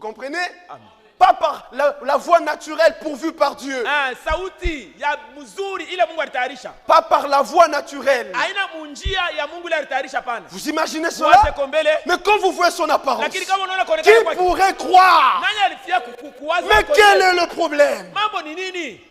comprenez? Pas par la voie naturelle pourvue par Dieu. sauti ya mzuri ile Mungu alitayarisha. Pas par la voie naturelle. Haina munjia ya Mungu ile alitayarisha pana. Vous imaginez cela? Mais quand vous voyez son apparence, Lakini kama unaona qui kuonekana kwake, pourrait croire? nani alifia kuwaza? Mais quel est le problème? Mambo ni nini?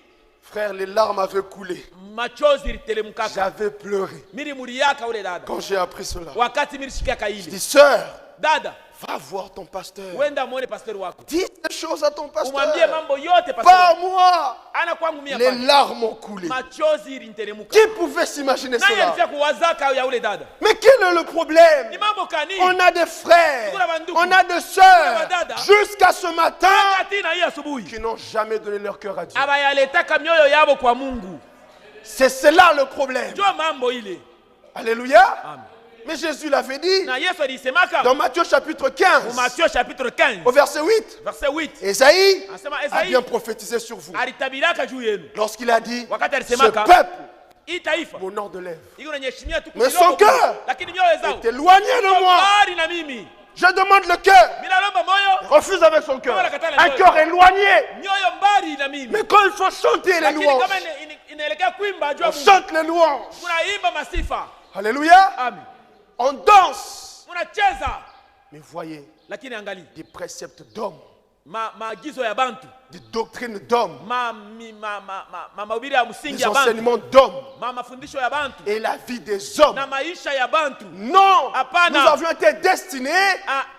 Frère, les larmes avaient coulé. Machozi ilitelemkaka. J'avais pleuré Mimi muliaka ule dada. quand j'ai appris cela. Wakati mimi nilishika Je ile. dis, sœur, Dada, va voir ton pasteur. wenda muone pastor wako. Dis des choses à ton Umwambie pasteur. mambo yote pastor. Pas à moi. Ana kwangu mimi Les hapa. larmes ont coulé. Machozi ilitelemka. Qui pouvait s'imaginer Nani cela? alifia kuwazaka ya ule dada? Mais quel est le problème? Ni mambo kani? On a des frères, Kuna banduku. on a des sœurs, Kuna badada. jusqu'à ce matin, Wakati na hii asubuhi. qui n'ont jamais donné leur cœur à Dieu. Abayaletaka mioyo yabo kwa Mungu. C'est cela le problème. Ndio mambo ile. Alléluia. Amen. Mais Jésus l'avait dit Na Yesu alisemaka dans Matthieu chapitre 15, Matthieu chapitre 15 au verset 8. verset 8. Ésaïe Anasema a Esaïe bien prophétisé sur vous. alitabiraka juu yenu. Lorsqu'il a dit, Wakati ce alisemaka peuple hii taifa m'honore de lèvres, iko nanyeshimia tu mais kidogo, son cœur lakini mioyo zao est éloigné de moi. mbali na mimi. Je demande le cœur. Mimi naomba moyo, Refuse avec son cœur. Un cœur éloigné. mioyo mbali na mimi. Mais quand il faut chanter les Lakini louanges, kama inaelekea kuimba juu ya on Mungu, chante les louanges. tunaimba masifa. Alléluia. Amen. On danse. Tunacheza. Mais voyez, Lakini angalia des préceptes d'hommes, maagizo ya bantu, des doctrines d'hommes, mahubiri ya msingi des ya bantu, enseignements d'hommes mafundisho ya bantu et la vie des hommes. na maisha ya bantu. Non, Hapana. nous avions été destinés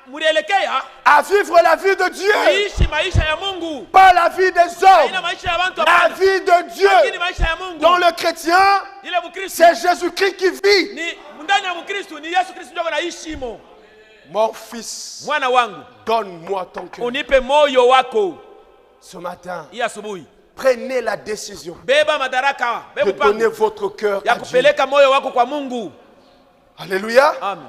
Mulielekea à vivre la vie de Dieu, kuishi maisha ya Mungu, pas la vie des haina hommes. maisha ya bantu. La Hapana, vie de Dieu. lakini maisha ya Mungu. Dans le chrétien, Ile Mkristo c'est Jésus-Christ qui vit. ni ndani ya Mkristo, ni Yesu Kristo ndio anaishi mo. Mon fils, Mwana wangu, donne-moi ton cœur. unipe moyo wako. Ce matin, Hii asubuhi prenez la décision beba madaraka, de beba donner mpango votre cœur ya à Dieu. kupeleka moyo wako kwa Mungu. Alléluia. Amen.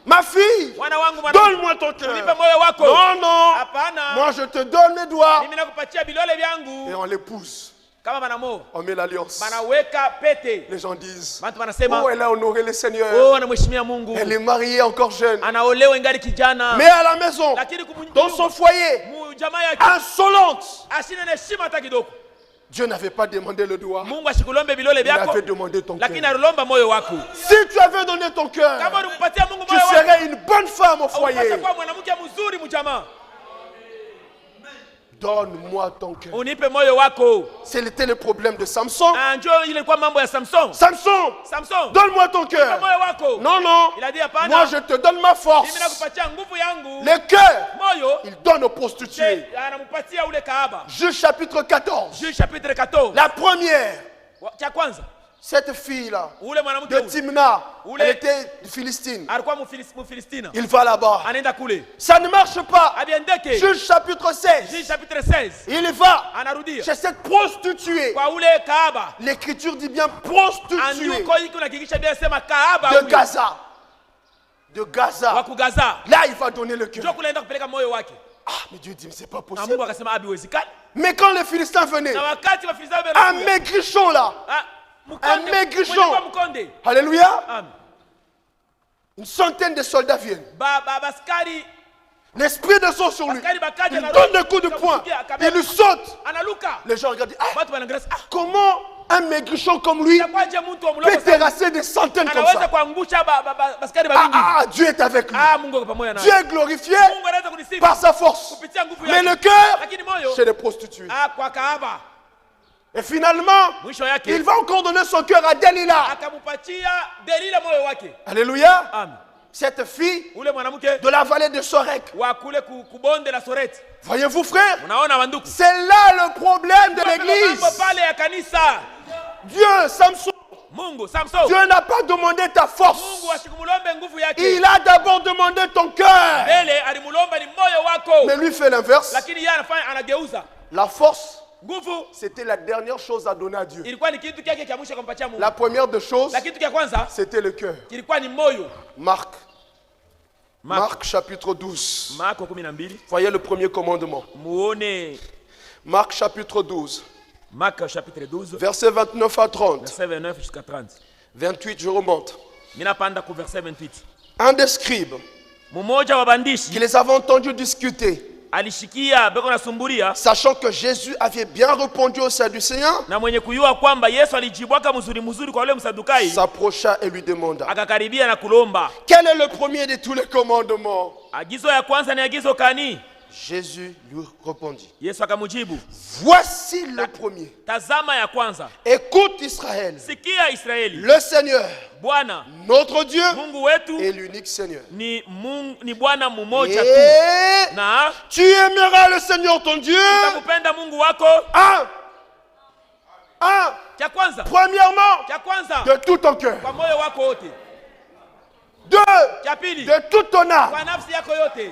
Ma fille, Mwana wangu, donne-moi ton unipe cœur. moyo wako. Non, non. Hapana, Moi, je te donne mes doigts. mimi nakupatia bilole Et vyangu. on l'épouse. Kama banamo On met l'alliance. banaweka pete, Les gens disent, watu wanasema oh, elle a honoré le Seigneur. oh, anamheshimia Mungu, Elle est mariée encore jeune. anaolewa ingali kijana, Mais à la maison, lakini dans son foyer, jamaa yake insolente. asina na heshima hata kidogo. Dieu n'avait pas demandé le doigt. Mungu asikulombe bilole Il vyako, avait demandé ton lakini cœur. alilomba moyo wako. Si tu avais donné ton cœur, Kama ulimpatia Mungu tu moyo wako, serais une bonne femme au foyer. upata kuwa mwanamke mzuri mjamaa. Donne-moi ton cœur. Unipe moyo wako. C'était le problème de Samson. Njoo ile kwa mambo ya Samson. Samson, donne-moi ton Unipe cœur. moyo wako. Non, non. Il a dit hapana. Moi, je te donne ma force. Mimi nakupatia nguvu yangu. Le cœur, Moyo il donne aux prostituées. anampatia ule kahaba. Juge chapitre 14. Juge chapitre 14. La première, Cha kwanza, cette fille-là, ule mwanamke de ule Timna, Ule- elle était philistine. alikuwa Mfilistina. Il va là-bas. Anaenda kule. Ça ne marche pas. Abiendeke. Juge chapitre 16. Juge chapitre 16. Il va Anarudia chez cette prostituée. kwa ule kahaba. L'écriture dit bien prostituée Andiko hiko nakikisha bien sema kahaba de huyo. Gaza. De Wa Gaza. kugaza. Là, il va donner le Njoo cœur. kule enda kupeleka moyo wake. Ah, mais Dieu dit, mais c'est pas Na possible. Mungu akasema habiwezekani. Mais quand les Philistins venaient, Na wakati wa Filisti un wanakuja. maigrichon là, Mkonde, un maigrichon. mwenye kwa mkonde. alléluia, Amen. une centaine de soldats viennent. Baskari L'esprit descend sur lui. Askari bakaja Il na donne roho. des coups de poing. Kabisa. Il lui saute. analuka. Les gens regardent. Ah, Watu wanaangalia, comment un maigrichon comme lui kwaje mtu wa peut mloko sana terrasser des centaines comme anaweza ça? kuangusha baskari bamingi. Dieu est avec lui. Mungu yuko pamoja naye. Dieu est glorifié Mungu anaweza kunisifu par sa force. kupitia nguvu Mais yake. le cœur, Lakini moyo c'est des prostituées. kwa kahaba. Et finalement, Mwisho yake il va encore donner son cœur à Delilah. akampatia Delila moyo wake. Alléluia. Amen. Cette fille Ule mwanamke de la vallée de Sorek. wa kule kubonde la Soreti. Voyez-vous, frère, Unaona wanduku? c'est là le problème de l'église. Mambo pale ya kanisa. Dieu, Samson, Mungu, Samson. Dieu n'a pas demandé ta force. Mungu asikumulombe nguvu yake. Il a d'abord demandé ton cœur. Mbele alimulomba ni moyo wako. Mais lui fait l'inverse. Lakini yeye anafanya anageuza. La force, Nguvu c'était la dernière chose à donner à Dieu. ilikuwa ni kitu kyake cha mwisho kumpatia Mungu. La première des choses, La kitu kya kwanza c'était le cœur. kilikuwa ni moyo. Marc chapitre 12. Marko 12. Voyez le premier commandement. Muone Marc chapitre 12. Marc chapitre 12 Versets 29 à 30. verset 29 jusqu'à 30. 28, je remonte. Mina panda ku verset 28. Un des scribes Mmoja wa qui bandishi les avait entendus discuter alishikia beko nasumbulia, sachant que Jésus avait bien répondu au Sadducéen, na mwenye kuyua kwamba Yesu alijibwaka mzuri kwa ule msadukai, s'approcha et lui demanda, akakaribia na kulomba, quel est le premier de tous les commandements? Agizo ya kwanza ni agizo kani? Jésus lui répondit, Yesu akamujibu, voici le premier. Tazama ya kwanza. Écoute Israël, Sikia Israeli, le Seigneur, Bwana notre Dieu, Mungu wetu est l'unique Seigneur. ni Bwana mmoja tu. Et Na tu aimeras le Seigneur ton Dieu. utakupenda Mungu wako. Cha kwanza, Premièrement, cha kwanza de tout ton cœur. kwa moyo wako wote. Deux, Cha pili, de toute ton âme. kwa nafsi yako yote.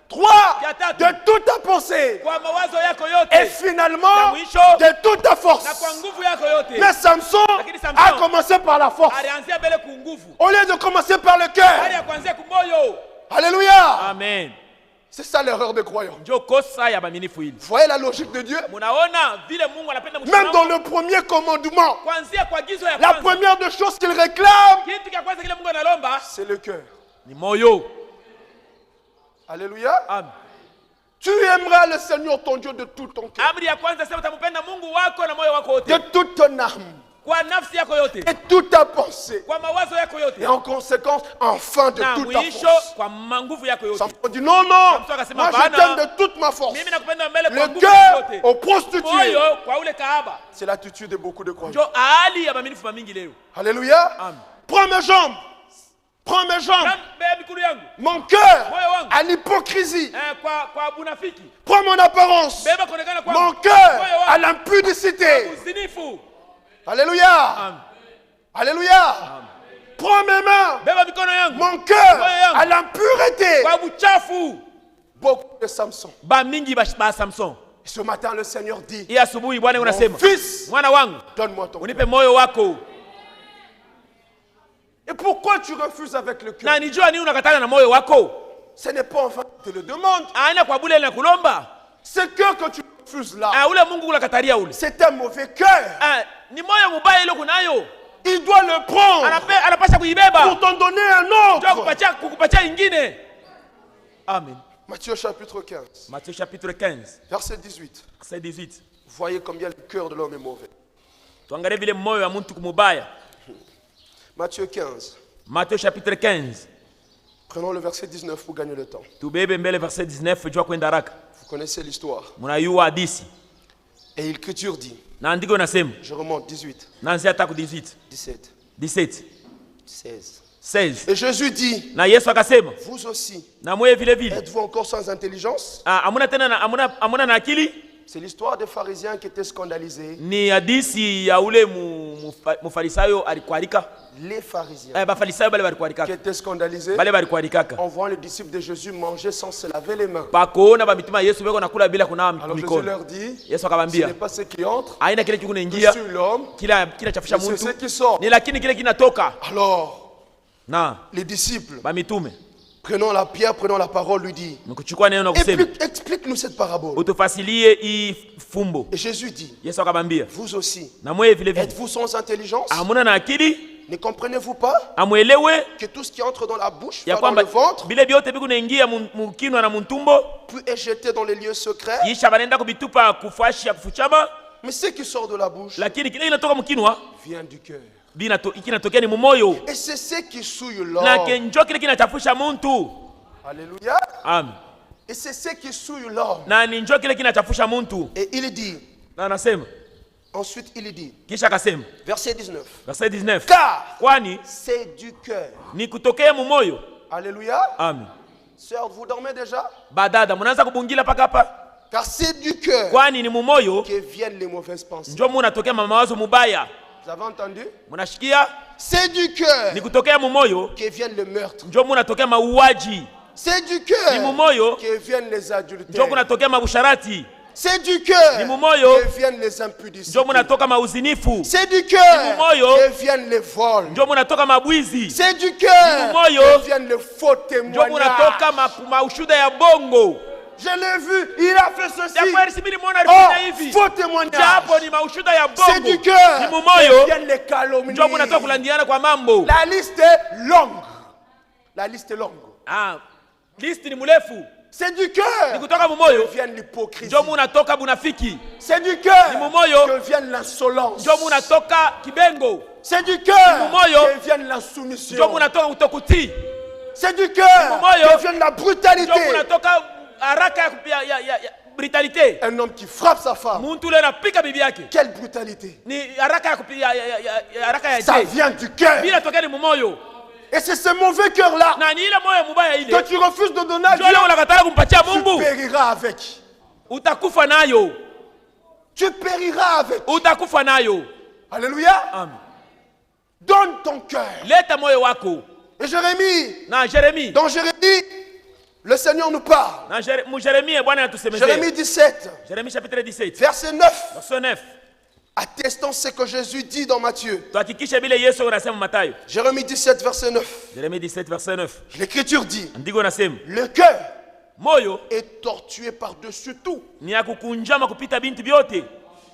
Trois, Ya tatu, de toute ta pensée. kwa mawazo yako Et yote. finalement, Na mwisho, de toute ta na kwa force. nguvu yako yote. Mais Samson Lakini Samson a commencé par la force. alianzia mbele ku nguvu, Au lieu de commencer par le hali cœur. ya kuanzia kumoyo. Alléluia. Amen. C'est ça l'erreur des croyants. Ndio kosa ya baaminifu hili. Vous voyez la logique de Dieu? Munaona vile Mungu anapenda Même mshirika. dans le premier commandement, Kuanzia kwa agizo ya la kwanza, première des choses qu'il réclame, kitu cha kwanza kile Mungu analomba c'est le cœur. ni moyo. Alléluia. Amen. Tu aimeras le Seigneur ton Dieu de tout ton cœur, Amri ya kwanza sema utampenda Mungu wako na moyo wako wote, de toute ton âme kwa nafsi yako yote, et toute ta pensée. kwa mawazo yako yote, Et en conséquence, enfin de na toute ta mwisho force. kwa nguvu yako yote. Samson dit non, non, Samson akasema, moi je Bana, t'aime de toute ma force. Mimi nakupenda mbele kwa Le nguvu yako cœur yote. aux prostituées. Moyo kwa ule kahaba. C'est l'attitude de beaucoup de croyants. Ndio hali ya baaminifu mingi leo. Alléluia. Amen. Prends mes jambes. Prends mes jambes. Beba mikono yangu. Mon cœur Moyo wangu. à l'hypocrisie. Kwa bunafiki. Prends mon apparence. Beba kuonekana kwangu. Mon cœur Moyo wangu. à l'impudicité. Uzinifu. Alléluia. Amen. Alléluia. Prends mes mains. Beba mikono yangu. Mon cœur Moyo yangu. à l'impureté. Kwa buchafu. Beaucoup de Samson. Ba mingi ba Samson. Et ce matin, le Seigneur dit, Hii asubuhi Bwana unasema, mon fils, mwana wangu, donne-moi ton cœur. unipe moyo wako. Et pourquoi tu refuses avec le cœur? Na nijua nini unakatana na moyo wako? Ce n'est pas enfin que tu te le demandes. Aina kwa bule na kulomba. Ce cœur que tu refuses là, Ule Mungu unakataria ule. c'est un mauvais cœur. Ni moyo mubaya ile kunayo. Il doit le prendre Anapasha kuibeba. pour t'en donner un Ndio autre. kukupatia ingine. Amen. Matthieu chapitre 15, Matthieu chapitre 15, verset 18. verset 18. Vous voyez combien le cœur de l'homme est mauvais. Tuangalie vile moyo wa mtu kumubaya. Matthieu 15. Matthieu chapitre 15. Prenons le verset 19 pour gagner le temps. Tubebe mbele verset 19 jua kwenda haraka. Vous connaissez l'histoire. Mnayua hadithi. Et l'écriture dit, Na andiko nasema, je remonte 18, naanzia hata ku 18, 17, 17, 16. 16. Et Jésus dit, Na Yesu akasema, vous aussi, na mwe vile vile. êtes-vous encore sans intelligence? Amuna tena amuna na akili? C'est l'histoire des pharisiens qui étaient scandalisés. Ni hadithi ya ule mufarisayo alikuarika. Les pharisiens Bafarisayo bale qui balikuarika. étaient scandalisés Bale balikuarikaka. en voyant les disciples de Jésus manger sans se laver les mains. Pakuona bamitima Yesu beko nakula bila kunawa Alors Jésus mikono. leur dit, Yesu ce akabambia, n'est pas ce qui entre, aina kile kikuna je ingia, suis l'homme, kila chafusha mais c'est ce muntu. qui sort. Ni lakini kile kinatoka. Alors, Na les disciples, bamitume. prenant la pierre, prenant la parole, lui dit, Mkuchukua neno na kusema, explique-nous cette parabole. utufasilie hii fumbo. Et Jésus dit, Yesu akabambia, vous aussi, na mwe vile vile. êtes-vous sans intelligence? Amuna na akili? Ne comprenez-vous pas Amwelewe que tout ce qui entre dans la bouche, ya va dans kwamba le ventre, bile byote biku naingia mukinwa na muntumbo, puis est jeté dans les lieux secrets? kisha banaenda kubitupa kufuashi ya kufuchama, Mais ce qui sort de la bouche lakini kile kinatoka mukinwa vient du cœur. kinatokea ni mumoyo. Et c'est ce qui souille Na l'homme. kenjo kile kinachafusha muntu. Alléluia. Amen. Et c'est ce qui souille l'homme. Na ni njo kile kinachafusha muntu. Et il dit, Na anasema, ensuite il dit, kisha akasema, verset 19, verset 19. car Kwani c'est du cœur. ni kutokea mumoyo. Alléluia. Amen. Sœur, vous dormez déjà? Badada munaanza kubungila paka hapa. Car c'est du cœur Kwani ni mumoyo que viennent les mauvaises pensées. njo munatokea mawazo mubaya. Vous avez entendu? Munashikia? C'est du cœur Ni kutokea mumoyo que viennent les meurtres. njo munatokea mauaji. C'est du Ni cœur mumoyo que viennent les njo adultères. kunatokea mabusharati. C'est du cœur Ni mumoyo que viennent les impudicités. njo munatoka mauzinifu. C'est du cœur Ni mumoyo que viennent les vols. njo munatoka mabwizi. C'est du cœur Ni mumoyo que viennent les faux njo témoignages. munatoka maushuda ya bongo. Je l'ai vu, il a fait ceci. Japo sibili muona alifanya Oh, hivi. faux témoignage. Japo ni maushuda ya C'est bongo. du cœur Ni que mumoyo viennent les calomnies. njo munatoka kulandiana kwa mambo. La liste est longue. La liste est longue. List ni mrefu. C'est du cœur ni kutoka mumoyo que vienne l'hypocrisie. ndio munatoka bunafiki. C'est du cœur Ni mumoyo que vienne l'insolence. ndio munatoka kibengo. C'est du cœur Ni mumoyo que vienne ndio l'insoumission. munatoka utokutii. C'est du cœur mumoyo que vienne la brutalité. ndio munatoka haraka ya brutalité. Un homme qui frappe sa femme. Muntu leo anapika bibi yake. Quelle brutalité. Ni haraka ya haraka ya Ça je. vient du cœur. Bila toka ni mumoyo. Et c'est ce mauvais cœur-là Na ni ile moyo mubaya ile. que tu refuses de donner à Dieu. Ndio leo unakataa kumpatia Tu Mungu. périras avec. Utakufa nayo. Tu périras avec. Utakufa nayo. Alléluia. Amen. Donne ton cœur. Leta moyo wako. Et Jérémie, Na Jérémie. dans Jérémie, le Seigneur nous parle. Na Jérémie Bwana anatusemezea. Jérémie 17, Jérémie chapitre 17. verset 9, Verset 9. attestant ce que Jésus dit dans Matthieu. Tuhakikishe vile Yesu anasema Mathayo. Jérémie 17, verset 9. Jérémie 17 verset 9. L'Écriture dit, Ndiko nasema le cœur moyo est tortué par-dessus tout. ni ya kukunjama kupita bintu vyote.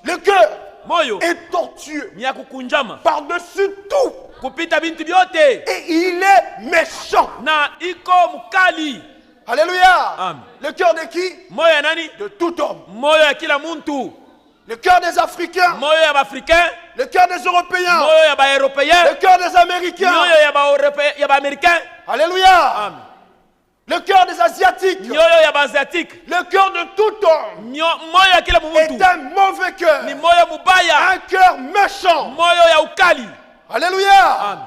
Le cœur Moyo est tortueux ni ya kukunjama par-dessus tout. kupita bintu vyote. Et il est méchant. Na iko mkali. Alléluia. Amen. Le cœur de qui? Moyo ya nani? De tout homme. Moyo ya kila muntu. Le cœur des Africains. Moyo ya Baafrikain. Le cœur des Européens. Moyo ya Baeuropéen. Le cœur des Américains. Moyo ya Baamericain. Alléluia. Amen. Le cœur des Asiatiques. Mioyo ya Baasiatique. Le cœur de tout homme Moyo ya kila est muntu. un mauvais cœur. Ni moyo mubaya. Un cœur méchant. Moyo ya ukali. Alléluia. Amen.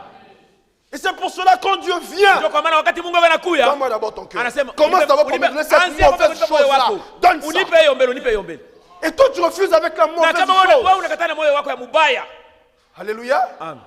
Et c'est pour cela quand Dieu vient, Ndio kwa maana wakati Mungu anakuya donne-moi d'abord ton cœur. anasema Commence d'abord par me donner cette mauvaise chose-là. Donne ça. Unipe hiyo mbele, unipe hiyo mbele. Et toi tu refuses avec la Na mauvaise kama wewe chose. unakataa na moyo wako ya mubaya. Alléluia. Amen.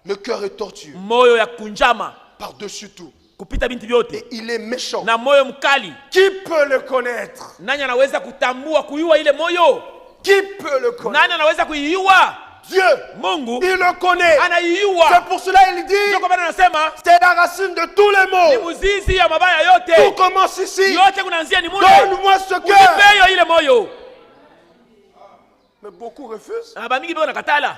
Le cœur est tortueux Moyo ya kunjama par-dessus tout. kupita binti vyote. Et il est méchant. Na moyo mkali. Qui peut le connaître? Nani anaweza kutambua kuiua ile moyo? Qui peut le connaître? Nani anaweza kuiua? Dieu. Mungu Il le connaît. anaiua. C'est pour cela il dit, Ndio kwa maana anasema c'est la racine de tous les ni maux. mzizi ya mabaya Tout yote. commence ici. Yote kunaanzia ni mule. Donne-moi ce Unipe cœur. hiyo ile moyo. Mais beaucoup refusent. Na bamingi bwana katala.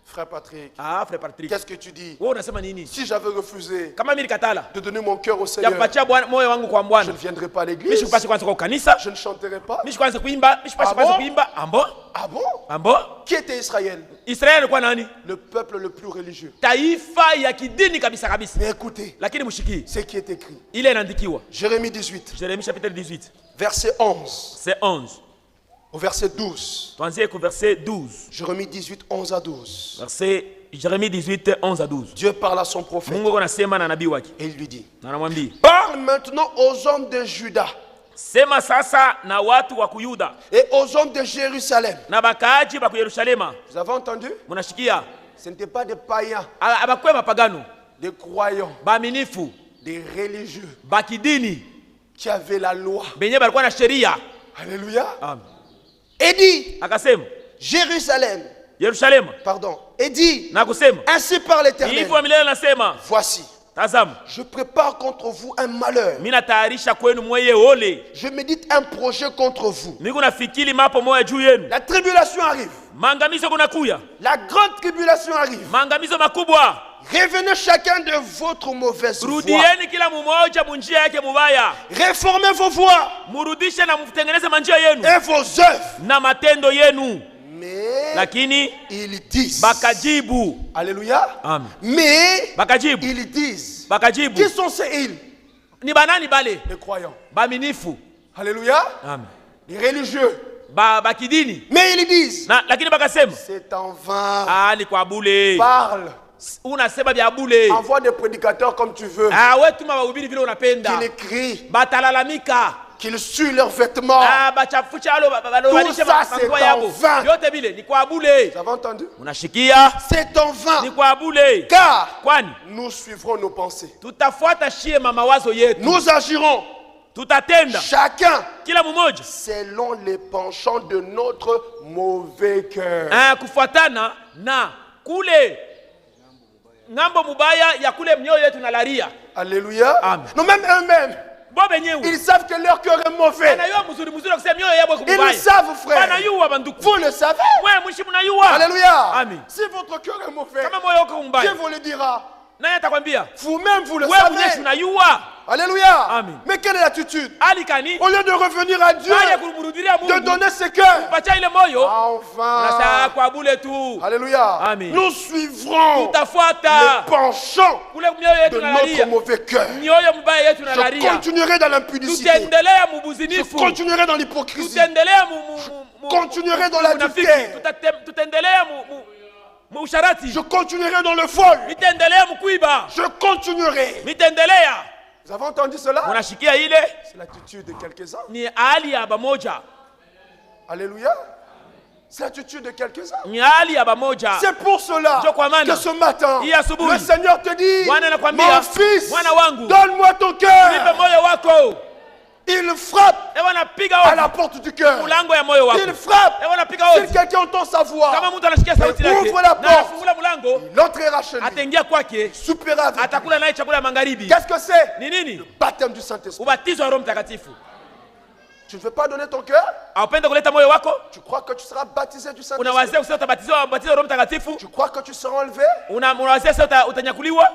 Frère Patrick, Ah, frère Patrick. qu'est-ce que tu dis? Wewe unasema nini? Si j'avais refusé Kama mimi nikatala de donner mon cœur au ya Seigneur, kupatia moyo wangu kwa je Bwana. ne viendrai pas à Mimi l'église. sikupasi kwanza kwa kanisa. Je ne chanterai pas. Mimi sikwanza kuimba, mimi sikupasi Ah kwanza bon? kuimba. Ambo? Ah bon? Ambo? Qui était Israël? Israeli alikuwa nani? Le peuple le plus religieux. Taifa ya kidini kabisa kabisa. Mais écoutez, Lakini mshiki ce qui est écrit. ile inaandikiwa. Jérémie 18, Jérémie chapitre 18, verset 11 c'est 11. au verset 12. Tuanzie ku verset 12. Jérémie 18, 11 à 12. Verset Jérémie 18, 11 à 12. Dieu parle à son prophète Mungu anasema na nabii wake. et il lui dit, Na anamwambia, parle maintenant aux hommes de Juda sema sasa na watu wa Kuyuda et aux hommes de Jérusalem. na bakaaji ba ku Yerusalema. Vous avez entendu? Munashikia? Ce n'étaient pas des païens, Abakwe mapagano, des croyants, baaminifu, des religieux bakidini, qui avaient la loi. benye balikuwa na sheria. Alléluia. Amen. Et dit, Akasema, Jérusalem, Yerusalema pardon, et dit, na kusema, ainsi par l'Éternel, hivyo wa milele nasema, voici, tazama, je prépare contre vous un malheur. mimi natayarisha kwenu mweye ole. Je médite un projet contre vous. Mimi nafikiri mapo moya juu yenu. La tribulation arrive. Maangamizo kunakuya. La grande tribulation arrive. Maangamizo makubwa. Revenez chacun de votre mauvaise voie. Rudieni kila mmoja munjia yake mubaya. Réformez vos voies Murudishe na mtengeneze manjia yenu et vos œuvres. na matendo yenu. Mais Lakini ils disent. bakajibu. Alléluia. Amen. Mais Bakajibu. ils disent. Bakajibu. Qui sont ces ils? Ni banani bale? Les croyants. Baminifu. Alléluia. Amen. Les religieux. Bakidini. Mais ils disent. Lakini bakasema, C'est en vain. ah, ni kwa bule. Parle. Unasema vya bule. Envoie des prédicateurs comme tu veux. Ah, wewe tuma wahubiri vile unapenda. Qu'ils crient. Batalalamika. Qu'ils suent leurs vêtements. Ah, bachafucha alo balobalishe Tout ça, c'est manguo en yabo. vain. Yote bile ni kwa bule. Vous avez entendu? Unashikia? C'est en vain. Ni kwa bule. Car Kwani nous suivrons nos pensées. tutafuata shie mawazo yetu. Nous agirons Tutatenda chacun kila mmoja selon les penchants de notre mauvais cœur. kufuatana na kule ngambo mubaya ya kule mioyo yetu nalaria. Alléluia. Amen. Non, même eux-mêmes, Bo benyewe ils savent que leur cœur est mauvais. anayua mzuri mzuri kusema mioyo yabo Ils le kubaya. savent, frère. Anayua banduku. Vous le savez. Wewe mwishi mnayua. Alléluia. Amen. Si votre cœur est mauvais, Kama moyo wako Dieu mbaya. vous le dira. Nani atakwambia? Vous-même, vous le Wewe mwenyewe savez. unayua. Alléluia. Amen. Mais quelle est l'attitude? Alikani? Au lieu de revenir à Dieu, Baada ya kumrudilia de Mungu. donner ses cœurs. Pacha ile moyo. Enfin. Unasema kwa bure tu. Alléluia. Amen. Nous suivrons Tutafuata les penchants kule mioyo yetu de nalalia. notre mauvais cœur. Mioyo mbaya yetu Je nalalia. continuerai dans l'impudicité. Tutaendelea Je mubuzinifu. continuerai dans l'hypocrisie. Tutaendelea Continuerai dans l'adultère. Tutaendelea mu usharati. Je continuerai dans le vol. Nitaendelea mkuiba. Je continuerai. Nitaendelea. Vous avez entendu cela? Unashikia ile? C'est l'attitude de quelques-uns. Ni hali ya bamoja. Alléluia. C'est l'attitude de quelques-uns. Ni hali ya bamoja. C'est pour cela Ndio kwa maana que ce matin, hii asubuhi, le Seigneur te dit, Bwana anakuambia, mon fils, mwana wangu, donne-moi ton nipe cœur. moyo wako. Il frappe Ewa napiga à la wapi? porte du cœur. Mulango ya moyo wako. Il frappe. Ewa napiga Si wapi? quelqu'un entend sa voix, Kama mtu anasikia sauti Et yake ouvre la na porte. afungula mlango, il entrera chez lui. ataingia kwake, Soupera avec lui. atakula naye chakula ya magharibi. Qu'est-ce que c'est? Ni nini? Baptême du Saint-Esprit. Ubatizo wa Roho Mtakatifu. Tu ne veux pas donner ton cœur? Haupende kuleta moyo wako? Tu crois que tu seras baptisé du Saint-Esprit? Unawazia usio utabatizwa ubatizo wa Roho Mtakatifu? Tu crois que tu seras enlevé? Unawazia usio utanyakuliwa?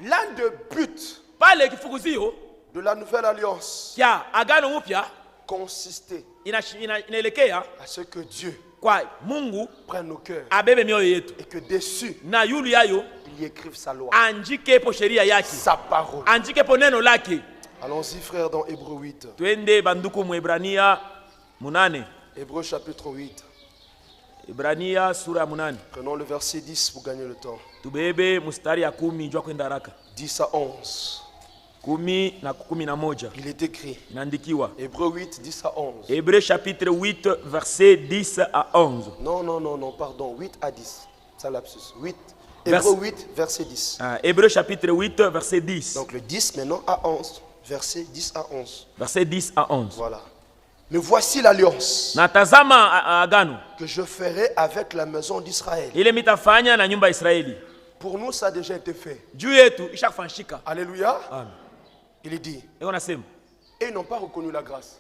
L'un des buts Pale kifukuzio de la nouvelle alliance kya agano mpya consistait inaelekea à ce que Dieu kwa Mungu prenne nos cœurs abebe mioyo yetu et que dessus, na yulu yayo il y écrive sa loi, andikepo sheria yake, sa parole. andikepo neno lake. Allons-y, frères, dans Hébreux 8. Twende banduku mu Ibrania 8. Hébreux chapitre 8. Ibrania sura ya 8. Prenons le verset 10 pour gagner le temps. Tubebe mstari ya 10 jua kwenda haraka. 10 à 11. 10 na 11. Il est écrit. Inaandikiwa. Hébreux 8, 10 à 11. Hébreux chapitre 8 verset 10 à 11. Non, pardon. 8 à 10. Ça lapsus. 8. Hébreux 8, verset 10. Hébreux chapitre 8 verset 10. Donc le 10 maintenant à 11. Verset 10 à 11. Verset 10 à 11. Voilà. Mais voici l'alliance Natazama agano que je ferai avec la maison d'Israël. ile mitafanya na nyumba ya Israeli. Pour nous, ça a déjà été fait. Juu yetu ishakufanyika. Alléluia. Amen. Il est dit. Eko nasema. Et ils n'ont pas reconnu la grâce.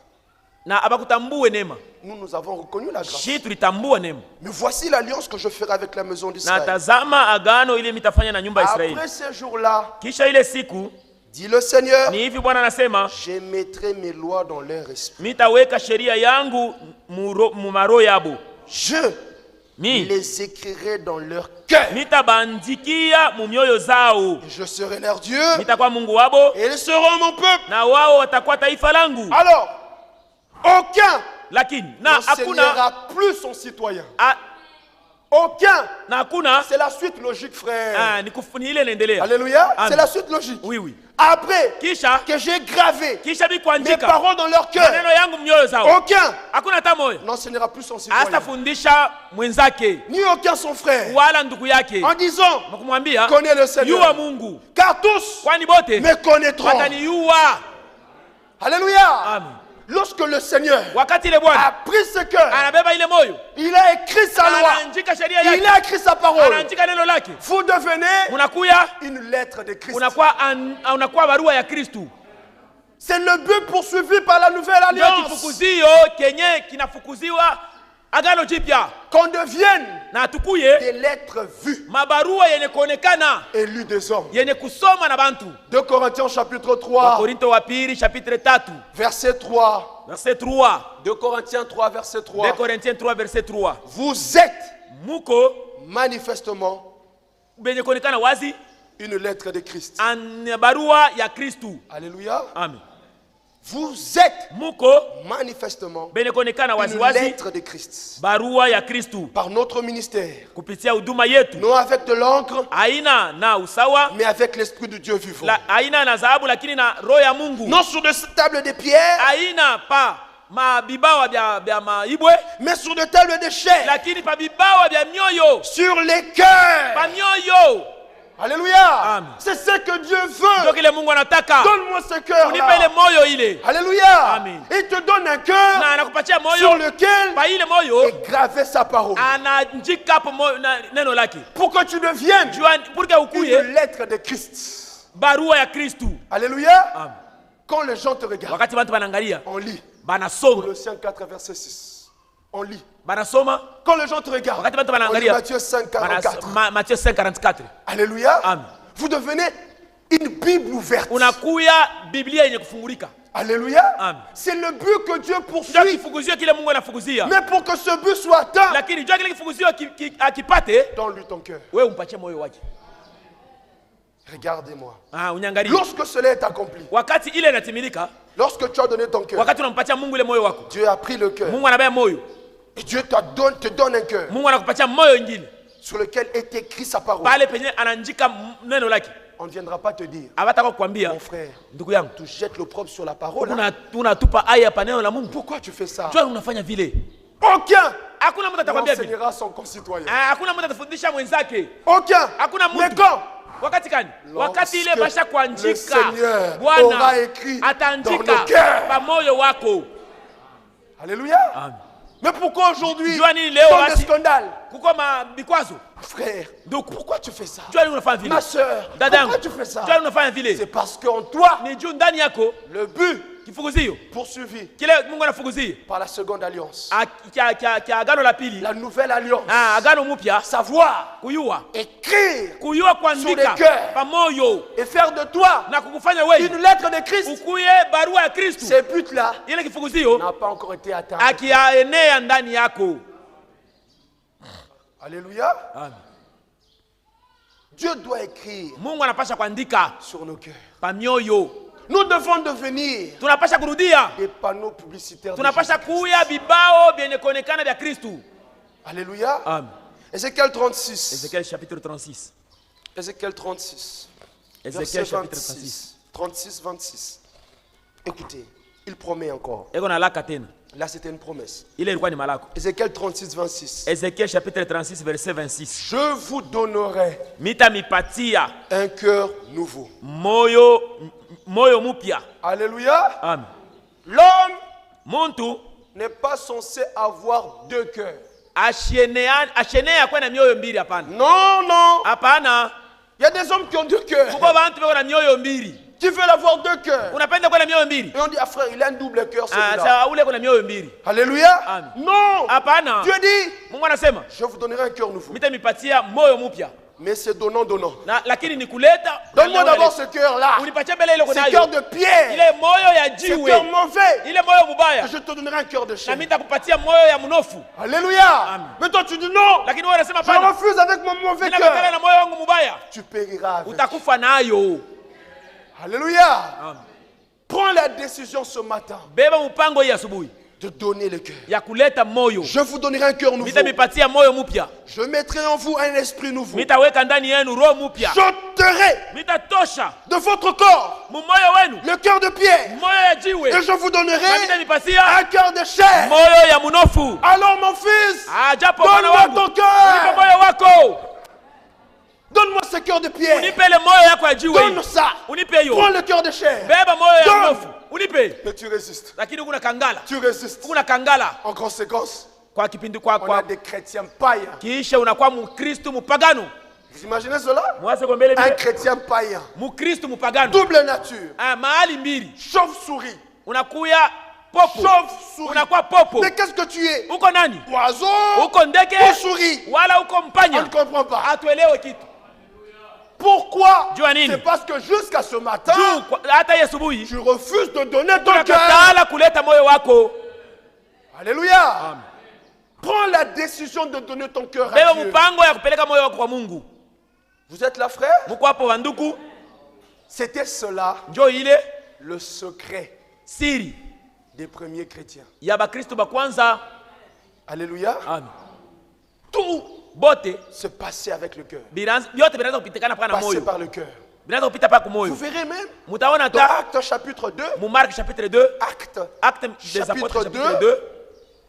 Na abakutambue neema. Nous avons reconnu la grâce. Shi tulitambua neema. Mais voici l'alliance que je ferai avec la maison d'Israël. Natazama agano ile mitafanya na nyumba ya Israeli. Après ces jours-là, Kisha ile siku dit le Seigneur, ni hivi Bwana anasema, je mettrai mes lois dans leur esprit. mitaweka sheria yangu mu maro yabo. Je Mi les écrirai dans leur cœur. mitabandikia mu mioyo zao. Et je serai leur Dieu. Nitakuwa Mungu wabo Et ils seront mon peuple. na wao watakuwa taifa langu. Alors, aucun Lakini na hakuna n'enseignera plus son citoyen. Aucun. na hakuna C'est la suite logique, frère. ni ile inaendelea. Alléluia. Amen. C'est la suite logique. Oui. Après Kisha que j'ai gravé mes kuandika paroles dans leur cœur, maneno yangu mioyo zao. aucun Hakuna hata moyo n'enseignera plus son citoyen. astafundisha mwenzake Ni aucun son frère. wala ndugu yake, En disant, kumwambia connais le Seigneur. yuwa Mungu, Car tous kwani bote me connaîtront. wataniyua. Alléluia. Amen. Lorsque le Seigneur Wakati ile a Bwana pris ce cœur, anabeba ile moyo, il a écrit sa loi, anaandika sheria il yake, a écrit sa parole. anaandika neno lake, Vous devenez unakuya une lettre de Christ. unakuwa barua ya Kristu. C'est le but poursuivi par la nouvelle Ndio alliance. kifukuzio kenye kinafukuziwa agano jipya, Qu'on devienne na tukuye des lettres vues mabarua yenye kuonekana et lues des hommes. yenye kusoma na bantu. 2 Corinthiens chapitre 3, Korinto wa pili chapitre 3 verset 3. verset 3. 2 Corinthiens 3, verset 2 3. Corinthiens 3 verset 3. Vous êtes Muko manifestement benye kuonekana wazi une lettre de Christ. an barua ya Kristu. Alléluia. Amen. Vous êtes Muko manifestement benye kuonekana wazi une wazi lettre de Christ. barua ya Kristu Par notre ministère. kupitia huduma yetu, Non avec de l'encre, aina na usawa mais avec l'Esprit de Dieu vivant. aina na dhahabu, lakini na roho ya Mungu. Non sur de tables de pierre, Aina pa mabibawa bya maibwe, mais sur de tables de chair. lakini pa bibawa bya mioyo, Sur les cœurs. pa mioyo. Alléluia. Amen. C'est ce que Dieu veut. Ndio kile Mungu anataka. Donne-moi ce cœur Unipe ile là. moyo ile. Alléluia. Amen. Il te donne un cœur Na anakupatia sur moyo lequel pa ile moyo est gravé sa parole. anaandika hapo neno lake. Pour que tu deviennes Pour que ukuye une lettre de Christ. barua ya Kristu. Alléluia. Amen. Quand les gens te regardent, Wakati bantu banaangalia, on lit. banasoma. Colossiens 4, verset 6. On lit. Banasoma. Quand les gens te regardent, Wakati bantu on lit banaangalia, Matthieu 5, 44. Matthieu 5:44. Alléluia. Amen. Vous devenez une Bible ouverte. unakuya Biblia yenye kufungulika. Alléluia. Amen. C'est le but que Dieu Ndio poursuit. kifunguzio kile Mungu anafunguzia. Mais pour que ce but soit atteint, Lakini ndio kile kifunguzio akipate, donne-lui ton cœur. wewe umpatie moyo wake. Regardez-moi. Unyangalie. Lorsque cela est accompli, Wakati ile inatimilika, lorsque tu as donné ton cœur, wakati unampatia Mungu ile moyo wako, Dieu a pris le cœur. Mungu anabaya moyo. Et Dieu te donne un cœur Mungu anakupatia moyo ingine. sur lequel est écrit sa parole. Pale penye anaandika neno lake. On ne viendra pas te dire, Abataka kukwambia, mon frère, ndugu yangu, tu jettes l'opprobre sur la parole. Hein? tunatupa aya pa neno la Mungu. Pourquoi tu fais ça? Jua unafanya vile. Aucun Hakuna mtu ne atakwambia vile. enseignera son concitoyen. Hakuna mtu atafundisha mwenzake. Aucun. Hakuna Mais mtu. quand Wakati gani? Wakati ile Lorsque basha le kuandika, Seigneur Bwana aura écrit dans ataandika nos cœurs. pa moyo wako. Alléluia. Amen. Mais pourquoi aujourd'hui Jua nini leo tant de basi scandales? kuko vikwazo? Frère, Ndugu, pourquoi tu fais ça? jua nini unafanya vile? Ma soeur, Dadangu, pourquoi tu fais ça? jua nini unafanya vile? C'est parce qu'en toi, Ni juu ndani yako le but kifunguzio poursuivi kile Mungu anafunguzia par la seconde alliance, kia agano la pili, la nouvelle alliance, agano mpya, savoir, kuyua écrire kuandika Sur les cœurs. pa moyo et faire de toi na kukufanya wewe une lettre de Christ. ukuye barua ya Kristo. Ces buts-là Ile kifunguzio n'a pas encore été atteint. akiaenea ndani yako. Alléluia. Amen. Dieu doit écrire Mungu anapasha kuandika sur nos cœurs. pa mioyo. Nous devons devenir Tunapasha kurudia, des panneaux publicitaires. de tunapasha Jésus-Christ. kuya vibao vyenye kuonekana vya Kristo. Alléluia. Amen. Ézéchiel 36. Ézéchiel chapitre 36. Ézéchiel 36. Ézéchiel Verset chapitre 26. 36, 26. Écoutez, il promet encore. Eko na laka tena. Là, c'était une promesse. Ile ilikuwa ni malako. Ézéchiel 36, 26. Ézéchiel chapitre 36 verset 26. Je vous donnerai Mitamipatia un cœur nouveau. moyo mupya. Alléluia. Amen. L'homme Muntu n'est pas censé avoir deux cœurs. ashenea kwa na mioyo mbili, hapana. Non, non. Hapana. Il y a des hommes qui ont deux cœurs. Kuko bantu beko na mioyo mbili. Qui veulent avoir deux cœurs. Unapenda kwa na mioyo mbili? Et on dit, ah frère, il a un double cœur celui-là. Sawa, ule kuna mioyo mbili. Alléluia. Amen. Non. Hapana. Dieu dit, Mungu anasema, je vous donnerai un cœur nouveau. mitamipatia moyo mpya. Mais c'est donnant, donnant. Lakini ni kuleta. Donne-moi d'abord ce cœur-là. Unipatie mbele ile Ce kunayo. cœur de pierre. Ile moyo ya Ce jiwe. cœur mauvais. Ile moyo mubaya. Je te donnerai un cœur de Na chair. mitakupatia moyo ya mnofu. Alléluia. Amen. Mais toi tu dis non. Lakini wewe unasema Je hapana. refuse avec mon mauvais Ninakatana cœur. na moyo wangu mubaya. Tu périras avec. Utakufa nayo. Alléluia. Amen. Prends la décision ce matin Beba mpango hii asubuhi de donner le cœur. ya kuleta moyo. Je vous donnerai un cœur nouveau. Mitamipatia moyo mpya. Je mettrai en vous un esprit nouveau. Mitaweka ndani yenu roho mpya. J'ôterai Mitatosha de votre corps mumoyo wenu le cœur de pierre. moyo ya jiwe. Et je vous Na donnerai mitamipatia un cœur de chair. moyo ya mnofu. Alors mon fils, Japo mwana donne-moi wangu, ton unipe cœur. moyo wako. Donne-moi ce cœur de pierre. Unipe le moyo yako ya jiwe. Donne ça. Unipe hiyo. Prends le cœur de chair. Beba moyo ya Donne. mnofu. Unipe. Mais tu résistes. Lakini kuna kangala. Tu résistes. Kuna kangala. En conséquence, Kwa kipindi on a kwa des chrétiens païens. kisha unakuwa Mkristo mpagano. Vous imaginez cela? Mwase kwa mbele Un vile. chrétien païen. Mkristo mpagano. Double nature. Mahali mbili. Chauve-souris. Unakuya popo. Chauve-souris. Unakuwa popo. Mais qu'est-ce que tu es? Uko nani? Oiseau Uko ndege ou souris? wala uko On ne mpanya? comprend pas. Hatuelewe kitu. Pourquoi? Jua nini? C'est parce que jusqu'à ce matin, Hata hii asubuhi tu refuses de donner ton cœur. unakatala kuleta moyo wako. Alléluia. Prends la décision de donner ton cœur à Beba Dieu. mpango ya kupeleka moyo wako kwa Mungu. Vous êtes là, frère? Muko hapo wanduku? C'était cela Njoo ile le secret siri des premiers chrétiens. ya Bakristo ba kwanza. Alléluia. Amen. Tout Bote se passait avec le cœur. vyote vinaanza kupitikana pa na Passé moyo. par le cœur. Vinaanza kupita pa kwa Vous moyo. verrez même Mutaona dans ta Actes chapitre 2, mu Marc chapitre 2, Actes Acte des Chapitre Apôtres chapitre 2, 2,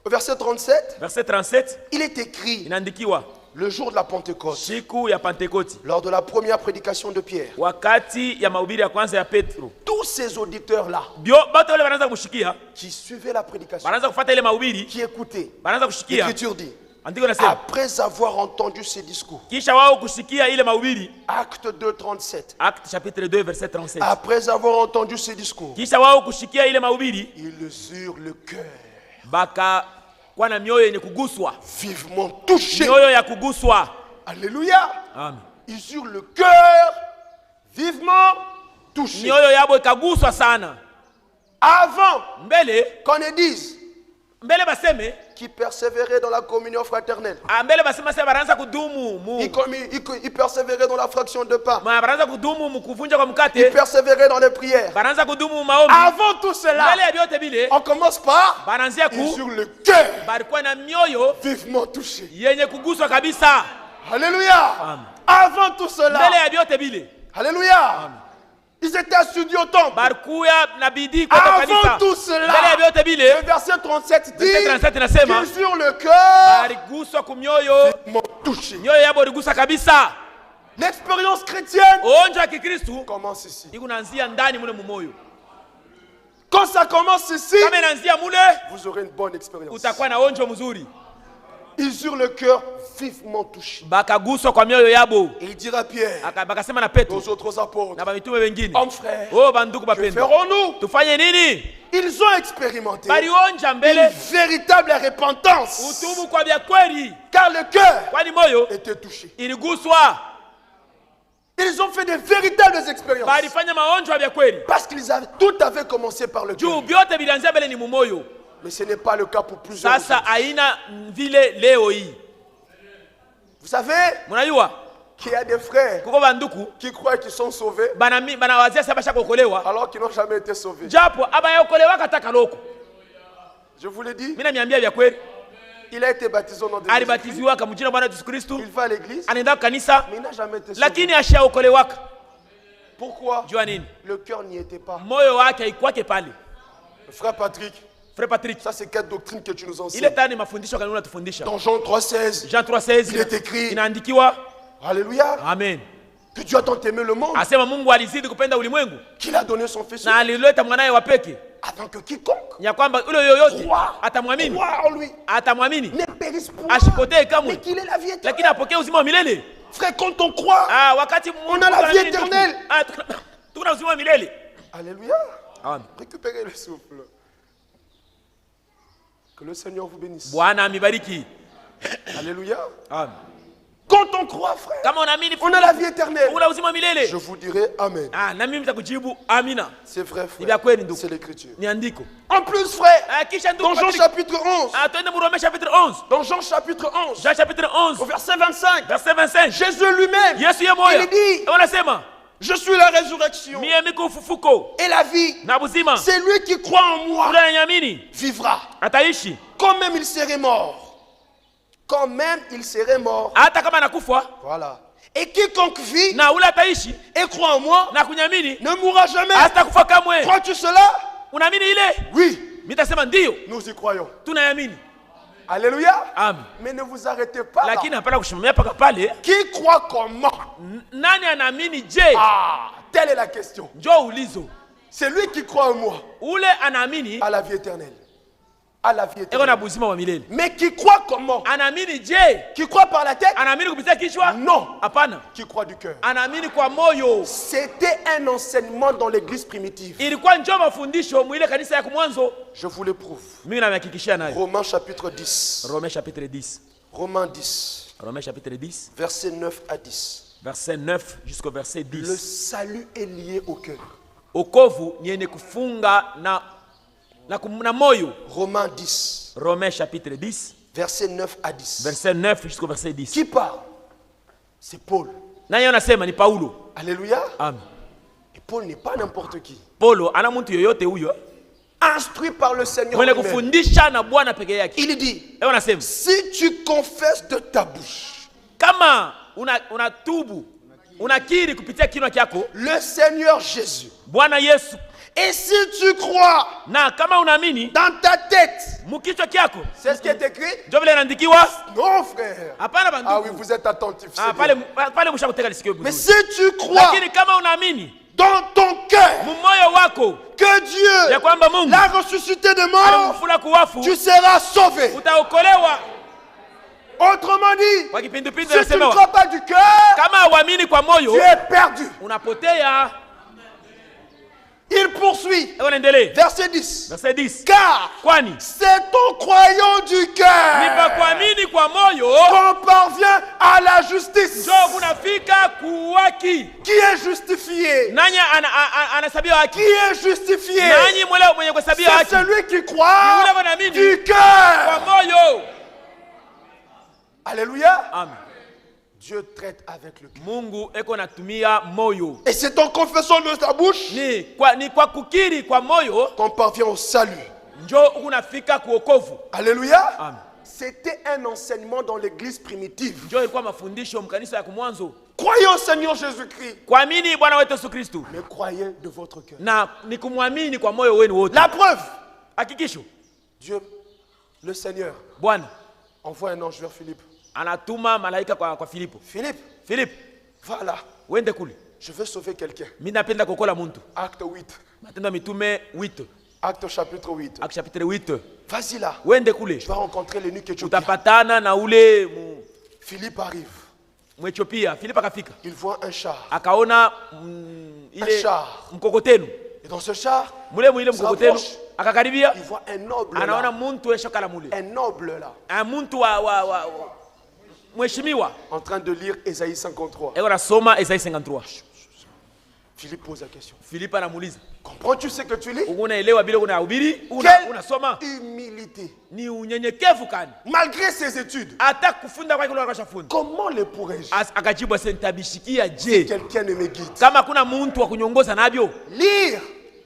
au verset 37, verset 37, il est écrit inaandikiwa le jour de la Pentecôte, siku ya Pentekoti, lors de la première prédication de Pierre. wakati ya mahubiri ya kwanza ya Petro. Tous ces auditeurs-là Batu wale wanaanza kushikia, qui suivaient la prédication, wanaanza kufuata ile mahubiri, qui écoutaient, wanaanza kushikia. l'Écriture dit, Andiko nasema après avoir entendu ces discours, kisha wao kushikia ile mahubiri, Acte 2, 37, Acte chapitre 2 verset 37. après avoir entendu ces discours, Kisha wao kushikia ile mahubiri, ils eurent le cœur baka kwa na mioyo yenye kuguswa, vivement touché. mioyo ya kuguswa. Alléluia. Amen. Ils eurent le cœur Vivement touché. mioyo yabo ikaguswa sana. Avant Mbele qu'on ne dise baseme qui persévérait dans la communion fraternelle. mbele basema sasa baranza kudumu Il persévérait dans la fraction de pain. baranza kudumu mukuvunja kwa Il mkate, persévérait dans les prières. baranza kudumu maombi. Avant tout cela, Mbele ya vyote bile on commence par baranzia et ku sur le cœur barikuwa na mioyo vivement touché. yenye kuguswa kabisa. Alléluia. Amen. Avant tout Mbele cela, ya vyote bile alléluia. Ils étaient assidus au temple. barikuya na bidii kwa Avant kanisa. tout Mbele ya cela, vyote bile le verset 37 dit verset 37 nasema que sur le cœur bariguswa ku mioyo, vivement touché. mioyo yabo iligusa kabisa. L'expérience chrétienne Onjo ya Kikristu commence ici. ikunaanzia ndani mule mumoyo. Quand ça commence ici, Kama inaanzia mule vous aurez une bonne expérience. utakuwa na onjo mzuri. Ils eurent le cœur vivement touché. Bakaguswa kwa mioyo yabo. Et il dira à Pierre, Bakasema na Petro aux autres apôtres, na bamitume wengine, hommes frères, oh banduku que bapendwa, ferons-nous? tufanye nini? Ils ont expérimenté Balionja une mbele véritable repentance. utubu kwa vya kweli, Car le cœur kwani moyo était touché. iliguswa. Ils ont fait de véritables expériences. Balifanya maonjo ya vya kweli Parce tout avait commencé par le cœur. juu vyote vilianzia mbele ni mumoyo. Mais ce n'est pas le cas pour plusieurs. Sasa aina vile leo hii, Vous savez mnajua qu'il y a des frères kuko banduku qui croient qu'ils sont sauvés banawazia sasa bashakokolewa alors qu'ils n'ont jamais été sauvés. japo abayokolewa kataka loko. Je vous l'ai dit, Mimi namiambia vya kweli, il a été baptisé au nom de Jésus. alibatiziwa kwa jina la Bwana Yesu Kristo, Il va à l'église, anaenda kanisa, mais il n'a jamais été sauvé. lakini ashaokolewaka. Pourquoi? Jua nini? Le cœur n'y était pas. Moyo wake haikwake pale. Frère Patrick, Frère Patrick, ça c'est 4 doctrines que tu nous ile enseignes. tani mafundisho kanuni unatufundisha. Dans Jean 3,16, Jean 3:16 il est écrit, inaandikiwa, Alléluia, amen, que Dieu a tant aimé le monde asema Mungu alizidi kupenda ulimwengu qu'il a donné son fils na alileta mwanaye wa pekee, afin que quiconque ya kwamba yule yoyote croit atamwamini, en lui atamwamini ne périsse point, asipotee mais kamwe, qu'il ait la vie éternelle. lakini apokee uzima wa milele. Frère, quand on croit, Wakati on a la vie éternelle. Tuna uzima wa milele. Alléluia, Amen. récupérez le souffle. Que le Seigneur vous bénisse. Bwana amibariki. Alléluia. Amen. Quand on croit, frère, Kama unaamini on a la vie éternelle. una uzima wa milele. Je vous dirai Amen. Na mimi nitakujibu amina. C'est vrai, Ni vya kweli frère. ndugu. C'est l'écriture. Ni andiko. En plus, frère, Kisha dans ndugu Jean Patrick, chapitre 11, twende mu Roma chapitre 11. dans Jean chapitre 11, Jean chapitre 11 au verset 25, verset 25. Jésus lui-même, Yesu ye moyo il dit, anasema, je suis la résurrection mie niko ufufuko et la vie. na buzima. C'est lui qui croit en moi Ule ananiamini vivra. ataishi Quand même il serait mort. Quand même il serait mort. hata kama anakufa, Voilà. Et quiconque vit na ule ataishi et croit en moi na kunyamini ne mourra jamais. hatakufa kamwe. Crois-tu cela? Unaamini ile? Oui, Mimi nitasema ndio, nous y croyons. tunayamini. Alléluia. Amen. Mais ne vous arrêtez pas là. Lakini hapana kushimamia paka pale. Qui croit comment? Nani anaamini je? Telle est la question. Njoo ulizo. C'est lui qui croit en moi Ule anaamini à la vie éternelle. À la vie eko na éternelle. buzima wa milele. Mais qui croit comment? Anaamini je? Qui croit par la tête? Anaamini kupitia kichwa? Non. Hapana. Qui croit du cœur? Anaamini kwa moyo. C'était un enseignement dans l'église primitive. Ilikuwa njoo mafundisho mwile kanisa ya kumwanzo. Je vous le prouve. Mimi namehakikishia nayo. Romains chapitre 10. Romains chapitre 10. Romains 10. Romains chapitre 10. Verset 9 à 10. Verset 9 jusqu'au verset 10. Le salut est lié au cœur. Okovu ni yenye kufunga na moyo. Romains 10. Romains chapitre 10. Verset 9 à 10. Verset 9 jusqu'au verset 10. Qui parle? C'est Paul. Naye anasema ni Paulo. Alléluia. Amen. Et Paul n'est pas n'importe qui. Paulo ana mtu yoyote huyo Instruit par le Seigneur mwenye lui-même. kufundisha na Bwana peke yake. Il dit, Leo anasema si tu confesses de ta bouche kama unatubu unakiri kupitia kinywa chako le Seigneur Jésus, Bwana Yesu, et si tu crois na kama unaamini dans ta tête, mukichwa chako, c'est ce qui est écrit? ndio vile inaandikiwa. Non, frère. Hapana Ah oui, bandugu. vous êtes attentifs. c'est bien. Pale mshakuteka lisikio Mais vizuri. si tu crois Lakini kama unaamini dans ton cœur mumoyo wako que Dieu ya kwamba Mungu l'a ressuscité de mort, alimfufula kuwafu, tu seras sauvé. utaokolewa. Autrement dit, Kwa kipindupindu si tu ne anasema crois pas du cœur, kama hauamini kwa moyo tu es perdu. unapotea. Il poursuit. Eko naendelee. Verset 10. Verset 10. Car Kwani c'est en croyant du ni cœur kwa kuamini kwa moyo qu'on parvient à la justice. ndio kunafika kuwaki. Qui est justifié? Nani anahesabiwa haki? Qui est justifié? Nani mwenye kuhesabiwa C'est haki? celui qui croit Yule anaamini du kwa cœur. moyo. Alléluia. Amen. Dieu traite avec le cœur. Mungu eko natumia moyo. Et c'est en confessant de ta bouche Ni kwa kukiri kwa moyo qu'on parvient au salut. njo unafika kuokovu. Alléluia. Amen. C'était un enseignement dans l'église primitive. Njo ilikuwa mafundisho mkanisa ya kumwanzo. Croyez au Seigneur Jésus-Christ. Kuamini Bwana wetu Yesu Kristo. Mais croyez de votre cœur. Na ni kumwamini kwa moyo wenu wote. La preuve. Hakikisho. Dieu, le Seigneur, Bwana envoie un ange vers Philippe. anatuma malaika kwa Filipo. Philippe, va là. wende kule. Je veux sauver quelqu'un. Mimi napenda kuokola mtu. Acte 8. Matendo ya Mitume 8. Acte chapitre 8. Acte chapitre 8. Vas-y là. Wende kule. Tu vas rencontrer l'eunuque éthiopien. Utapatana na ule Philippe arrive. Mwethiopia. Philippe akafika. Il voit un char. Akaona ile mkokoteno. Et dans ce char, mule mkokoteno akakaribia. Il voit un noble. Anaona muntu eshoka mule. Un noble là. Un muntu wa mheshimiwa. En train de lire Ésaïe 53. Eko nasoma Ésaïe 53. Philippe pose la question. Philippe anamuuliza. Comprends-tu ce que tu lis? Unaelewa bila unahubiri? Unasoma? Humilité. Ni unyenyekevu kani? Malgré ses études. Hata kufunda kwake kule akashafunda. Comment le pourrais-je? Akajibu nitabishikia je? Si quelqu'un ne me guide. Kama kuna muntu wa kunyongoza nabyo? Lire.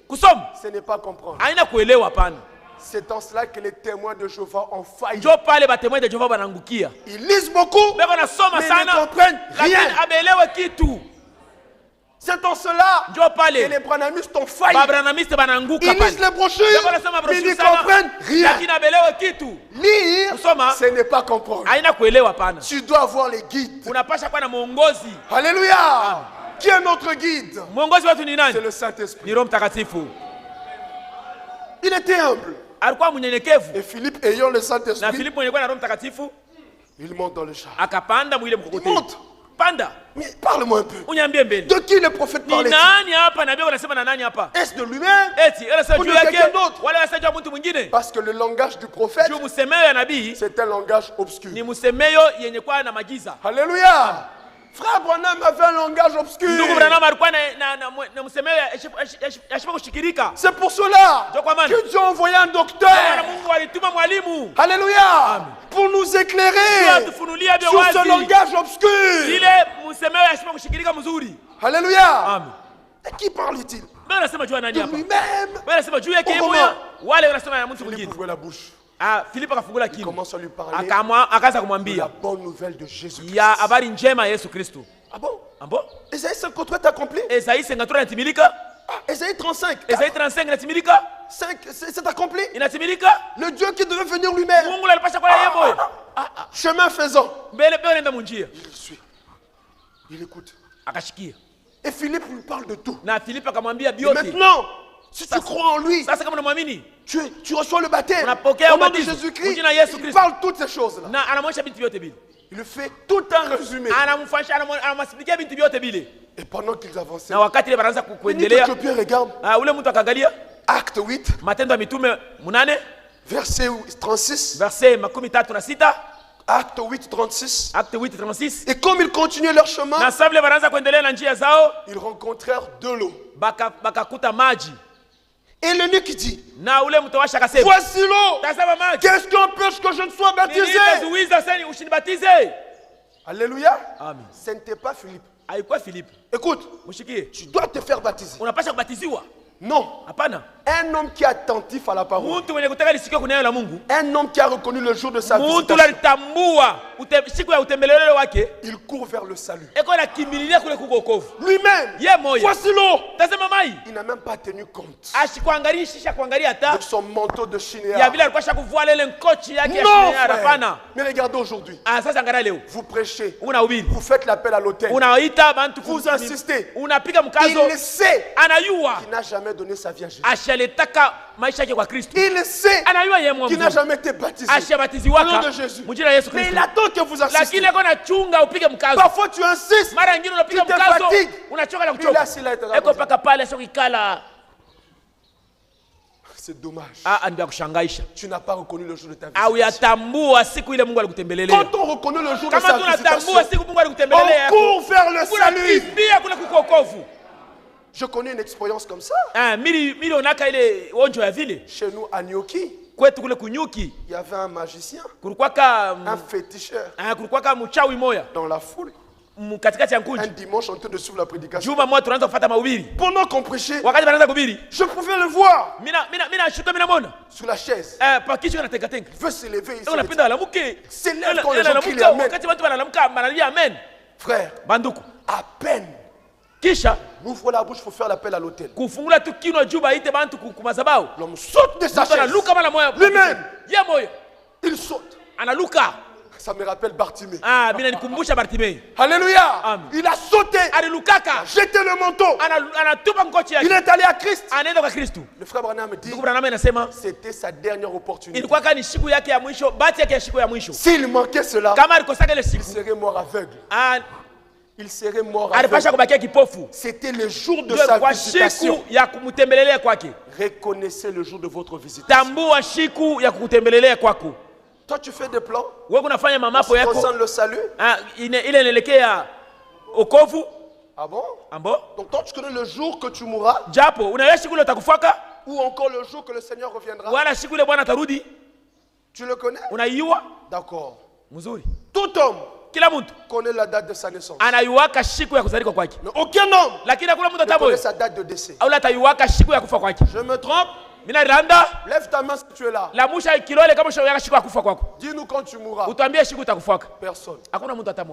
Kusoma. Ce n'est pas comprendre. Haina kuelewa pana. C'est en cela que les témoins de Jéhovah ont failli. Njo pale ba témoins de Jéhovah banangukia. Ils lisent beaucoup. Beko nasoma mais sana. Ne comprennent rien. Lakini abeelewe kitu. C'est en cela que les branhamistes ont failli. Ils lisent les brochures, mais ils ne comprennent rien. Lire, ce n'est pas comprendre. Tu dois avoir les guides. Alléluia. Qui est notre guide? C'est le Saint-Esprit. Il était humble. Et Philippe, ayant le Saint-Esprit, il monte dans le char. Il monte. Panda. Mais parle-moi un peu. De qui le prophète parlait-il? Est-ce de lui-même ou de quelqu'un d'autre? Parce que le langage du prophète, c'est un langage obscur. Alléluia. Frère Branham avait un langage obscur. C'est pour cela que Dieu a envoyé un docteur. Alléluia. Pour nous éclairer sur ce langage obscur. Alléluia. De qui parle-t-il? De lui-même. Philippe ouvre la bouche. Philippe akafungula kinywa. Commence à lui parler. Akaanza kumwambia la bonne nouvelle de Jésus. Ya habari njema ya Yesu Kristo. Ah bon? Ah bon? Esaïe 53 est accompli? Esaïe 53 inatimilika? Esaïe 35. Esaïe 35 inatimilika? 5 c'est accompli? Inatimilika? Le Dieu qui devait venir lui-même. Mungu alipasha kwa yeye moyo. Chemin faisant. Mbele nenda munjia. Il suit. Il écoute. Akashikia. Et Philippe lui parle de tout. Na Philippe akamwambia biote. Maintenant, si tu crois en lui, sasa kama unamwamini, tu reçois le baptême. Au nom de Jésus-Christ. Il parle toutes ces choses-là. Il fait tout un résumé. Et pendant qu'ils avançaient, l'Éthiopien regarde. Acte 8, verset 36. Acte 8, 36. Et comme ils continuaient leur chemin, ils rencontrèrent de l'eau. Et l'eunuque dit, voici l'eau. Qu'est-ce qui empêche que je ne sois baptisé? Alléluia. Amen. Ce n'était pas Philippe. Philippe. Écoute, tu dois te faire baptiser. Non. Un homme qui est attentif à la parole. Un homme qui a reconnu le jour de sa visitation. Il court vers le salut. Lui-même. Voici l'eau. Il n'a même pas tenu compte de son manteau de chinéa. Non, frère. Mais regardez aujourd'hui. Vous prêchez. Vous faites l'appel à l'autel. Vous insistez. Il sait qu'il n'a jamais donné sa vie à Jésus. Il sait qu'il n'a jamais été baptisé au nom de Jésus. Mais il attend que vous insistez. Parfois tu insistes, tu te fatigues. C'est dommage. Ndio kushangaisha. Tu n'as pas reconnu le jour de ta visitation. Uyatambua siku ile Mungu alikutembelelea. Quand on reconnaît le jour de sa visitation, on court vers le salut. Je connais une expérience comme ça. Chez nous à Nyoki, il y avait un magicien, un féticheur dans la foule. Un dimanche, en train de suivre la prédication. Pendant qu'on prêchait, je pouvais le voir sur la chaise. Il veut se lever. Il s'élève quand les gens crient Amen. Frère, à peine ouvre la bouche, il faut faire l'appel à l'autel. L'homme saute de sa chaise. Lui-même, il saute. Ça me rappelle Bartimée. Alléluia. Il a sauté. Jeté le manteau. Il est allé à Christ. Le frère Branham me dit, c'était sa dernière opportunité. S'il manquait cela, il serait mort aveugle. Il serait mort aveugle. C'était le jour de sa visitation. Reconnaissez le jour de votre visitation. Toi, tu fais des plans. Ça concerne le salut. Ah bon? Donc toi, tu connais le jour que tu mourras. Ou encore le jour que le Seigneur reviendra. Tu le connais? D'accord. Tout homme connaît la date de sa naissance. Mais aucun homme ne connaît sa date de décès. Je me trompe? Lève ta main si tu es là. Dis-nous quand tu mourras. Personne.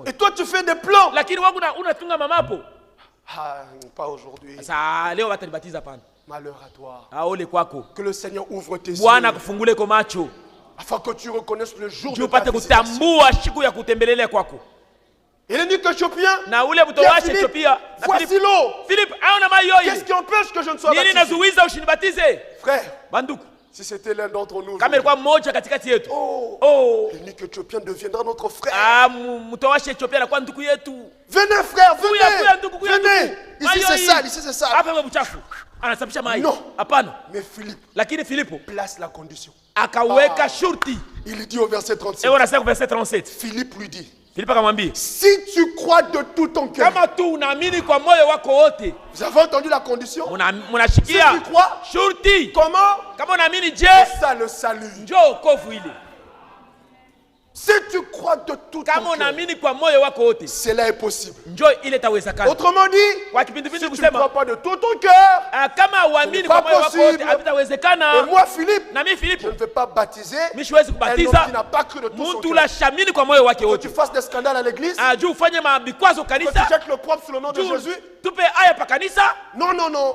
Et toi tu fais des plans. Pas aujourd'hui. Malheur à toi. Que le Seigneur ouvre tes yeux afin que tu reconnaisses le jour de ta visitation. Il est dit que Éthiopien, voici l'eau. Qu'est-ce qui empêche que je ne sois baptisé? Frère, si c'était l'un d'entre nous, il dit que Éthiopien deviendra notre frère. Venez frère, venez. Ici c'est sale, ici c'est sale. Non, mais Philippe place la condition. Il dit au verset 37. Philippe lui dit, si tu crois de tout ton cœur. Vous avez entendu la condition? Si tu crois, comment? C'est ça le salut. Si tu crois de tout ton cœur, cela est possible. Autrement dit, si tu ne crois pas de tout ton cœur, ce n'est pas possible. Et moi, Philippe, je ne vais pas baptiser un homme qui n'a pas cru de tout son cœur. Quand tu fasses des scandales à l'église, quand tu jettes le propre sur le nom de Jésus, non, moi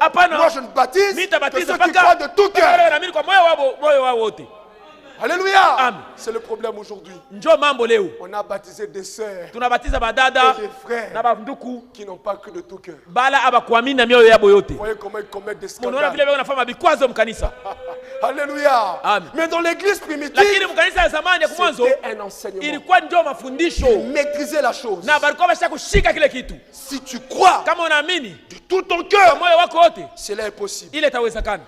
je ne baptise que ceux qui croient de tout cœur. Alléluia. C'est le problème aujourd'hui. On a baptisé des sœurs et des frères qui n'ont pas cru de tout cœur. Vous voyez comment ils commettent des scandales. Alléluia. Mais dans l'église primitive, c'était un enseignement. Ils maîtrisaient la chose. Si tu crois de tout ton cœur, cela est possible.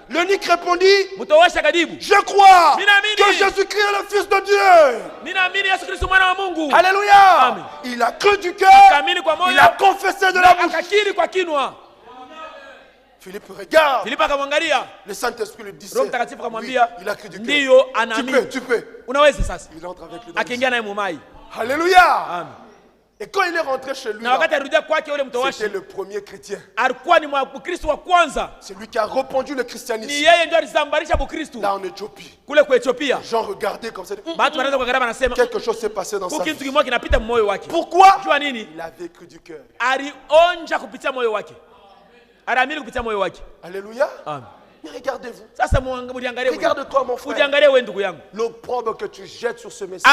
L'eunuque répondit, je crois que Jésus-Christ est le Fils de Dieu. Alléluia. Il a cru du cœur, il a confessé de la bouche. Philippe regarde. Le Saint-Esprit lui dit, oui, il a cru du cœur. Tu peux. Il entre avec lui dans le. Alléluia. Et quand il est rentré chez lui, c'était le premier chrétien. C'est lui qui a répandu le christianisme. Là en Éthiopie. Jean regardait comme ça. Quelque chose s'est passé dans sa vie. Pourquoi? Il avait cru du cœur. Alléluia. Mais regardez-vous. Regarde-toi mon frère. L'opprobre que tu jettes sur ce message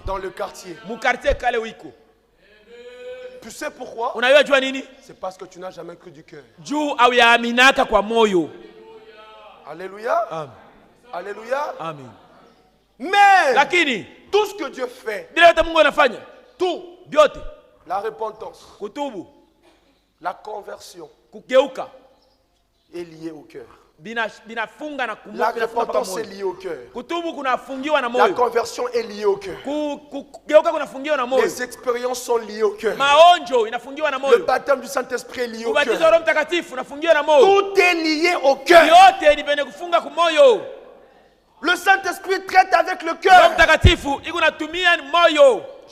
dans le quartier. Tu sais pourquoi? C'est parce que tu n'as jamais cru du cœur. Alléluia. Alléluia. Mais tout ce que Dieu fait, tout, la repentance, la conversion, est lié au cœur. La repentance est liée au cœur. La conversion est liée au cœur. Les expériences sont liées au cœur. Le baptême du Saint-Esprit est lié au cœur. Tout est lié au cœur. Le Saint-Esprit traite avec le cœur.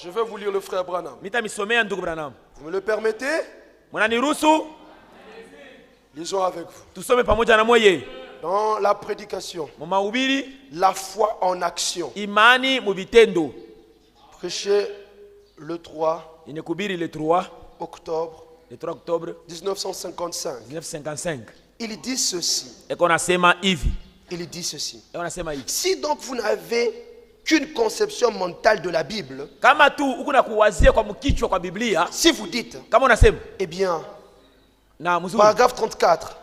Je vais vous lire le frère Branham. Vous me le permettez? Lisons avec vous. Dans la prédication, la foi en action. Prêché le 3 octobre 1955. Il dit ceci. Il dit ceci. Si donc vous n'avez qu'une conception mentale de la Bible, si vous dites, eh bien, paragraphe 34.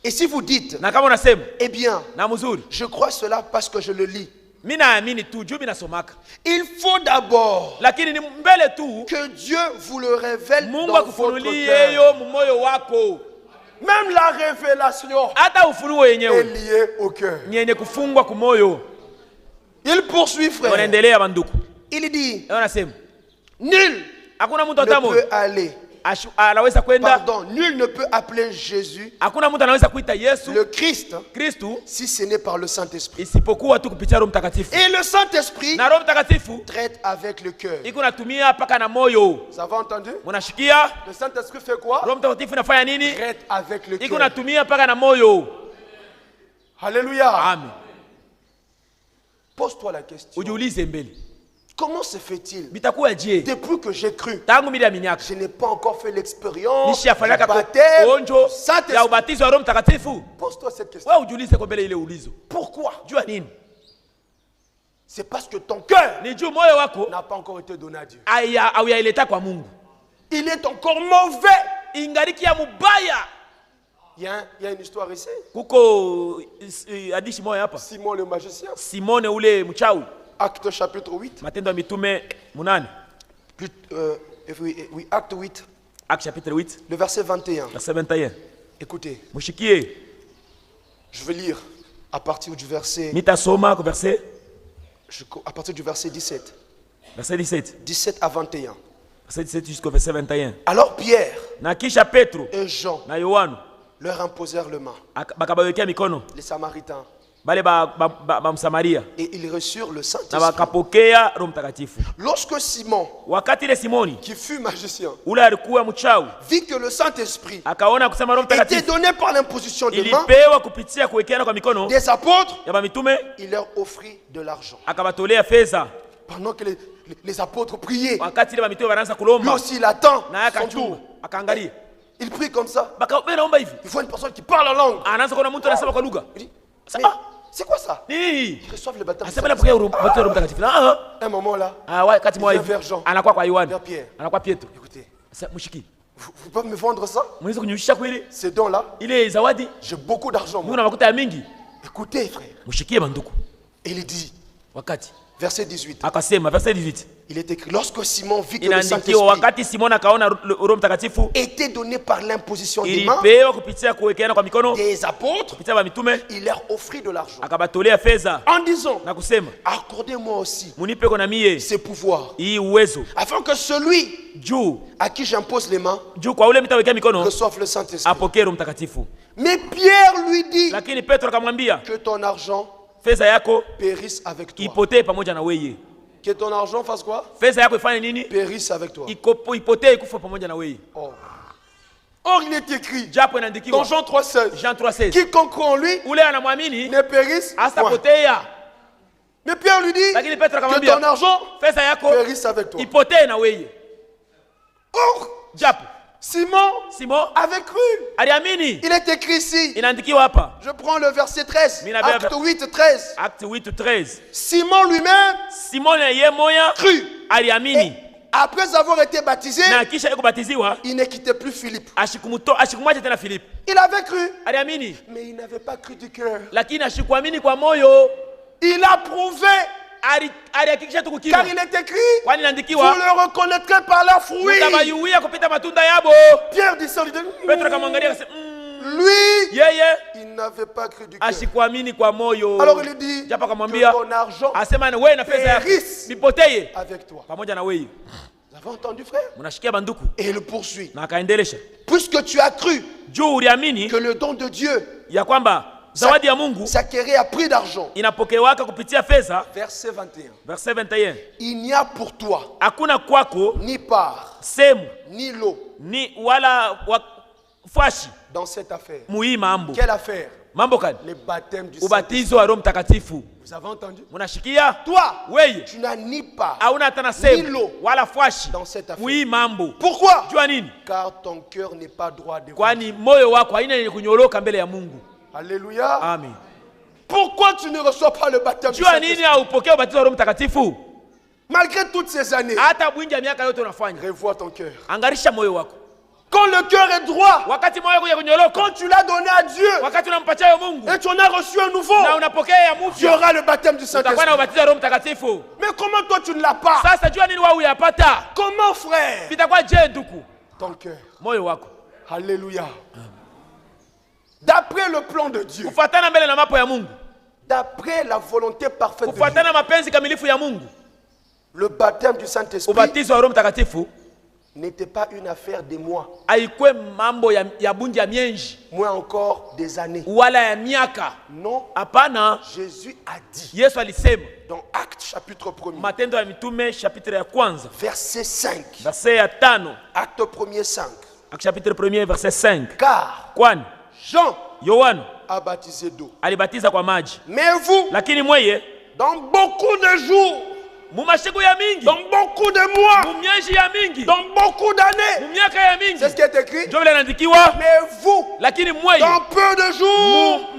Et si vous dites, eh bien, je crois cela parce que je le lis. Il faut d'abord que Dieu vous le révèle dans votre cœur. Même la révélation est liée au cœur. Il poursuit, frère. Il dit, nul ne peut aller. Pardon, nul ne peut appeler Jésus le Christ si ce n'est par le Saint-Esprit. Et le Saint-Esprit traite avec le cœur. Vous avez entendu? Le Saint-Esprit fait quoi? Traite avec le cœur. Alléluia. Amen. Pose-toi la question. Comment se fait-il? Depuis que j'ai cru, je n'ai pas encore fait l'expérience du baptême Saint-Esprit. Pose-toi cette question. Pourquoi? C'est parce que ton cœur n'a pas encore été donné à Dieu. Il est encore mauvais. Il y a une histoire ici. Simon le magicien. Acte chapitre 8. Oui, acte 8. Acte chapitre 8. Le verset 21. Verset 21. Écoutez. Je vais lire à partir du verset. À partir du verset 17. Verset 17. 17 à 21. Verset 17 jusqu'au verset 21. Alors Pierre et Jean leur imposèrent le main. Les Samaritains. Et ils reçurent le Saint-Esprit. Lorsque Simon, qui fut magicien, vit que le Saint-Esprit était donné par l'imposition des mains des apôtres, il leur offrit de l'argent. Pendant que les apôtres priaient, lui aussi il attend son tour. Il prie comme ça. Il voit une personne qui parle en langue. Il dit, mais c'est quoi ça? Ils reçoivent le baptême. Un moment là, il vient vers Jean, vers Pierre. Écoutez, vous pouvez me vendre ça? Ces dons-là, j'ai beaucoup d'argent. Écoutez, frère. Et il dit, verset 18. Il est écrit, lorsque Simon vit que le Saint-Esprit était donné par l'imposition des mains des apôtres, il leur offrit de l'argent en disant, accordez-moi aussi ces pouvoirs, afin que celui à qui j'impose les mains reçoive le Saint-Esprit. Mais Pierre lui dit, que ton argent périsse avec toi. Que ton argent fasse quoi? Périsse avec toi. Or il est écrit dans Jean 3,16, quiconque croit en lui ne périsse point. Mais Pierre lui dit que ton argent périsse avec toi. Or Simon avait cru. Il est écrit ici. Je prends le verset 13. Acte 8, 13. Simon lui-même crut. Et après avoir été baptisé, il ne quittait plus Philippe. Il avait cru. Mais il n'avait pas cru du cœur. Il a prouvé. Car il est écrit, vous le reconnaîtrez par leurs fruits. Pierre dit ça, lui il n'avait pas cru du cœur. Alors il dit que ton argent périsse avec toi. Vous avez entendu, frère? Et il poursuit. Puisque tu as cru que le don de Dieu s'acquérait à prix d'argent. Verset 21. Il n'y a pour toi ni part, ni lot dans cette affaire. Quelle affaire? Le baptême du Saint-Esprit. Vous avez entendu? Toi, tu n'as ni part, ni lot dans cette affaire. Pourquoi? Car ton cœur n'est pas droit devant Dieu. Alléluia. Amen. Pourquoi tu ne reçois pas le baptême du Saint-Esprit? Malgré toutes ces années, revois ton cœur. Quand le cœur est droit, quand tu l'as donné à Dieu et tu en as reçu un nouveau, tu auras le baptême du Saint-Esprit. Mais comment toi tu ne l'as pas? Comment, frère? Ton cœur. Alléluia. D'après le plan de Dieu, d'après la volonté parfaite de Dieu, le baptême du Saint-Esprit n'était pas une affaire des mois, moins encore des années. Non, Jésus a dit dans Actes chapitre 1, verset 5. Acte 1er 5. Chapitre 1er verset 5. Car Jean a baptisé d'eau. Mais vous, dans beaucoup de jours, dans beaucoup de mois, dans beaucoup d'années, c'est ce qui est écrit. Mais vous, dans peu de jours,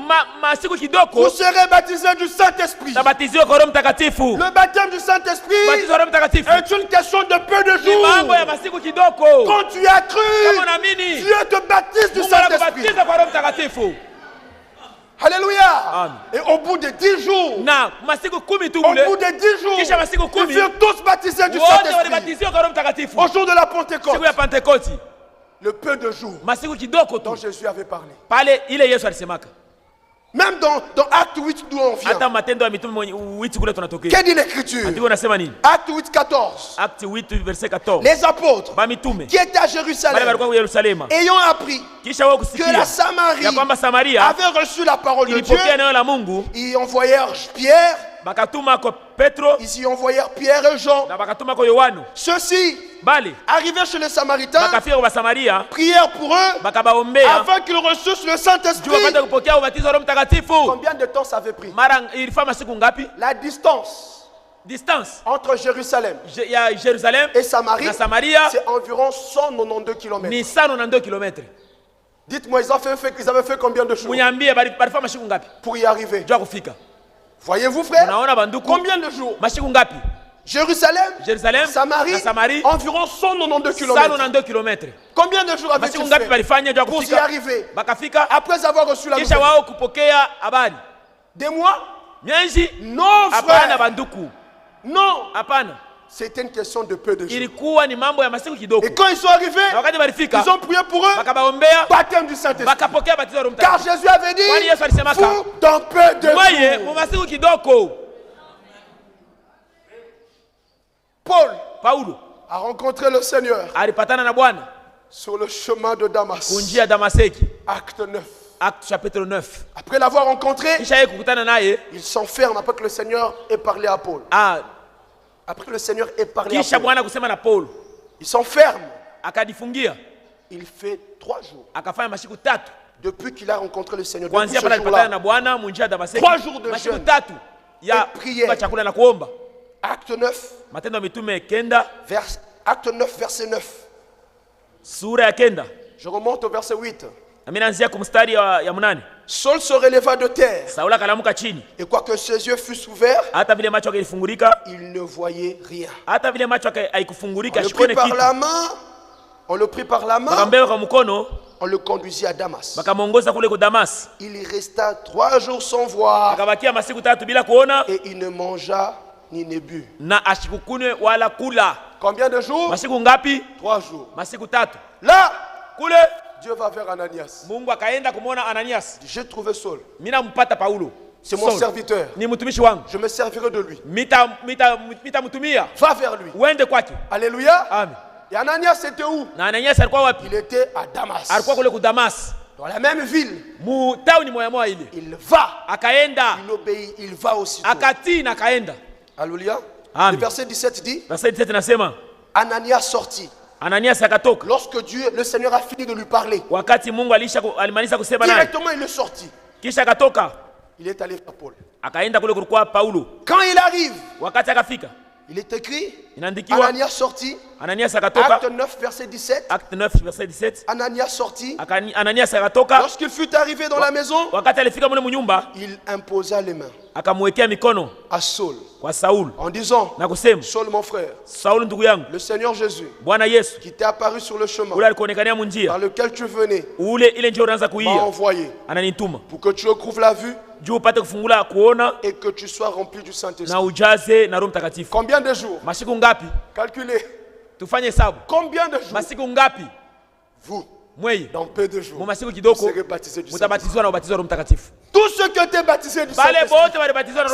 vous serez baptisés du Saint-Esprit. Le baptême du Saint-Esprit est une question de peu de jours. Quand tu as cru, Dieu te baptise du Saint-Esprit. Alléluia. Et au bout de 10 jours, ils furent tous baptisés du Saint-Esprit. Au jour de la Pentecôte, le peu de jours dont Jésus avait parlé. Même dans Acte 8 d'où on vient, qu'est dit l'Écriture? Acte 8, 14. Les apôtres qui étaient à Jérusalem, ayant appris que la Samarie avait reçu la parole de Dieu, ils envoyèrent Pierre. Ici ils envoyèrent Pierre et Jean. Ceux-ci, arrivés chez les Samaritains, prièrent pour eux afin qu'ils reçussent le Saint-Esprit. Combien de temps ça avait pris? La distance entre Jérusalem et Samarie, c'est environ 192 km. Dites-moi, ils avaient fait combien de jours pour y arriver? Voyez-vous, frère, combien de jours? Jérusalem, Samarie, environ 192 km. Combien de jours avait-il fait pour y arriver? Après avoir reçu la nouvelle. Des mois? Non, frère. Non. C'était une question de peu de jours. Et quand ils sont arrivés, ils ont prié pour eux. Baptême du Saint-Esprit. Car Jésus avait dit, vous dans peu de jours. Paul a rencontré le Seigneur sur le chemin de Damas. Acte 9. Acte chapitre 9. Après l'avoir rencontré, il s'enferme après que le Seigneur ait parlé à Paul. Après que le Seigneur ait parlé à Paul, il s'enferme. Il fait 3 jours. Depuis qu'il a rencontré le Seigneur. 3 jours de jeûne et prière. Acte 9. Acte 9, verset 9. Je remonte au verset 8. Saul se releva de terre. Et quoique ses yeux fussent ouverts, il ne voyait rien. On le prit par la main. On le conduisit à Damas. Il y resta 3 jours sans voir. Et il ne mangea ni ne but. Combien de jours? 3 jours. Là, Dieu va vers Ananias. Mungu akaenda kumwona Ananias. J'ai trouvé Saul. Mina mpata Paulo. C'est mon serviteur. Ni mtumishi wangu. Je me servirai de lui. Mtumia. Va vers lui. Uende kwake. Alléluia. Amen. Et Ananias était où? Na Ananias alikuwa wapi? Il était à Damas. Alikuwa kule ku Damas. Dans la même ville. Mu town moya ile. Il va. Akaenda. Il obéit, il va aussi. Akatii na akaenda. Alléluia. Le verset 17 dit. Verset 17 nasema. Ananias sortit. Ananias akatoka. Lorsque Dieu, le Seigneur a fini de lui parler. Wakati Mungu alimaliza kusema naye. Directement il est sorti. Kisha akatoka. Il est allé vers Paul. Akaenda kule kulikuwa Paulo. Quand il arrive. Wakati akafika. Il est écrit. Inaandikiwa. Ananias sorti. Ananias akatoka. Acte 9 verset 17. Acte 9 verset 17. Ananias sorti. Ananias akatoka. Lorsqu'il fut arrivé dans la maison. Wakati alifika mule munyumba. Il imposa les mains. Akamwekea mikono. À Saul. Kwa Saul. En disant. Na kusema. Saul mon frère. Saul ndugu yangu. Le Seigneur Jésus. Bwana Yesu. Qui t'est apparu sur le chemin. Ule alikuonekania munjia. Par lequel tu venais. Ule ile njia unaanza kuia. M'a envoyé. Ananituma. Pour que tu recouvres la vue. Juu upate kufungula kuona. Et que tu sois rempli du Saint-Esprit. Na ujaze na Roho Mtakatifu. Combien de jours? Masiku ngapi? Calculez. Tufanye hesabu. Combien de jours? Masiku ngapi? Vous. Mweye. Dans peu de jours. Mu masiku kidogo. Vous serez baptisés du Saint-Esprit. Mutabatizwa na ubatizo wa Roho Mtakatifu. Tous ceux qui étaient baptisés du Saint-Esprit.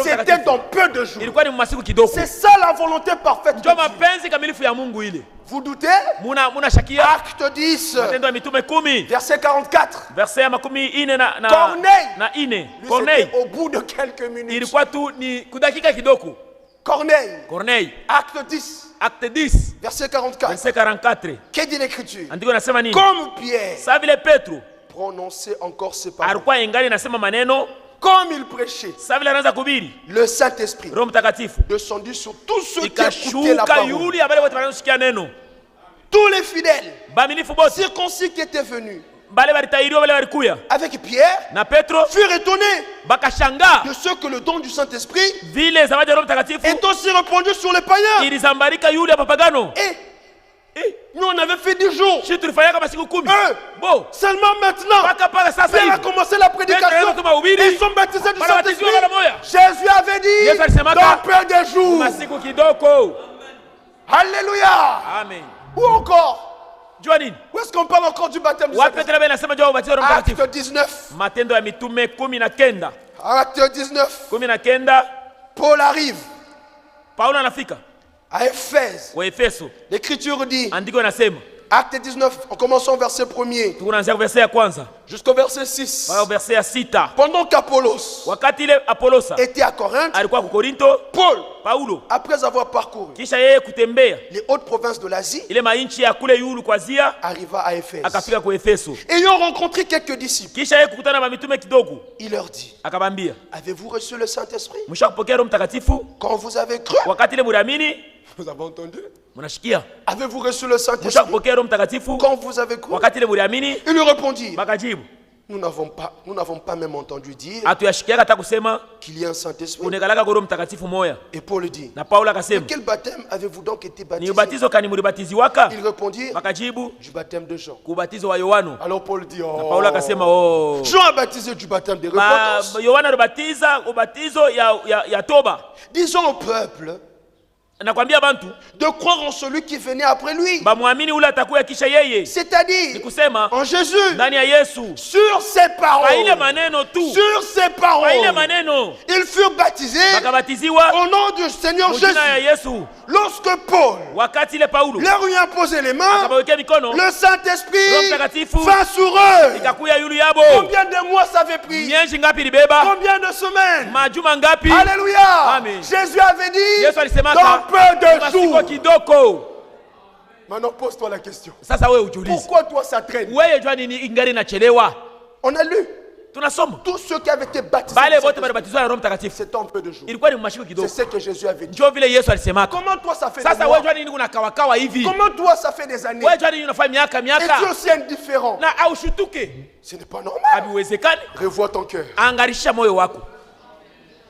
C'était dans peu de jours. Ilikuwa ni masiku kidogo. C'est ça la volonté parfaite de Dieu. Dieu. Mapenzi kamilifu ya Mungu ile. Vous doutez? Muna shakia. Acte 10. Matendo ya mitume 10. Verset 44. Verset ya 40 na Corneille. Na ine. Lui, Corneille. au bout de quelques minutes. Ilikuwa tu ni kudakika kidogo. Corneille. Corneille. Acte 10. Acte 10. Verset 44. Verset 44. Qu'est dit l'écriture? Andiko nasema nini? Comme Pierre. Sa vile Petro. Prononçait encore ces paroles. Alikuwa ingali nasema maneno. Comme il prêchait. Sa vile anaanza kuhubiri. Le Saint-Esprit. Roho Mtakatifu. Descendu sur tous ceux qui écoutaient la parole. Yuli abale wote wanasikia neno. Tous les fidèles. Baminifu bote. Circoncis qui étaient venus. Avec Pierre, na Petro furent étonnés bakashanga de ce que le don du Saint-Esprit est aussi répandu sur les païens. Et nous on avait fait 10 jours. Bon, seulement maintenant, Pierre a commencé la prédication. Ils sont baptisés du Saint-Esprit. Jésus avait dit dans peu de jours. Alléluia. Amen. Ou encore, où est-ce qu'on parle encore du baptême du Saint-Esprit? Acte 19. Acte 19. Paul arrive à Éphèse. L'écriture dit, Acte 19, en commençant verset 1er jusqu'au verset 6. Pendant qu'Apollos était à Corinthe, Paul, après avoir parcouru les hautes provinces de l'Asie, arriva à Éphèse. Ayant rencontré quelques disciples, il leur dit, avez-vous reçu le Saint-Esprit quand vous avez cru? Vous avez entendu? Avez-vous reçu le Saint-Esprit quand vous avez cru? Il lui répondit, nous n'avons pas même entendu dire qu'il y a un Saint-Esprit. Et Paul dit, de quel baptême avez-vous donc été baptisé? Il répondit, du baptême de Jean. Alors Paul dit, Jean a baptisé du baptême de repentance. Disons au peuple de croire en celui qui venait après lui, c'est-à-dire en Jésus. Sur ses paroles, ils furent baptisés au nom du Seigneur Jésus. Lorsque Paul leur eut imposé les mains, le Saint-Esprit vint sur eux. Combien de mois ça avait pris? Combien de semaines? Alléluia. Jésus avait dit dans peu de jours. Maintenant pose-toi la question. Pourquoi toi ça traîne? On a lu tous ceux qui avaient été baptisés, c'était en peu de jours. C'est ce que Jésus avait dit. Comment toi ça fait des mois? Comment toi ça fait des années? Et tu es aussi indifférent? Ce n'est pas normal. Revois ton cœur.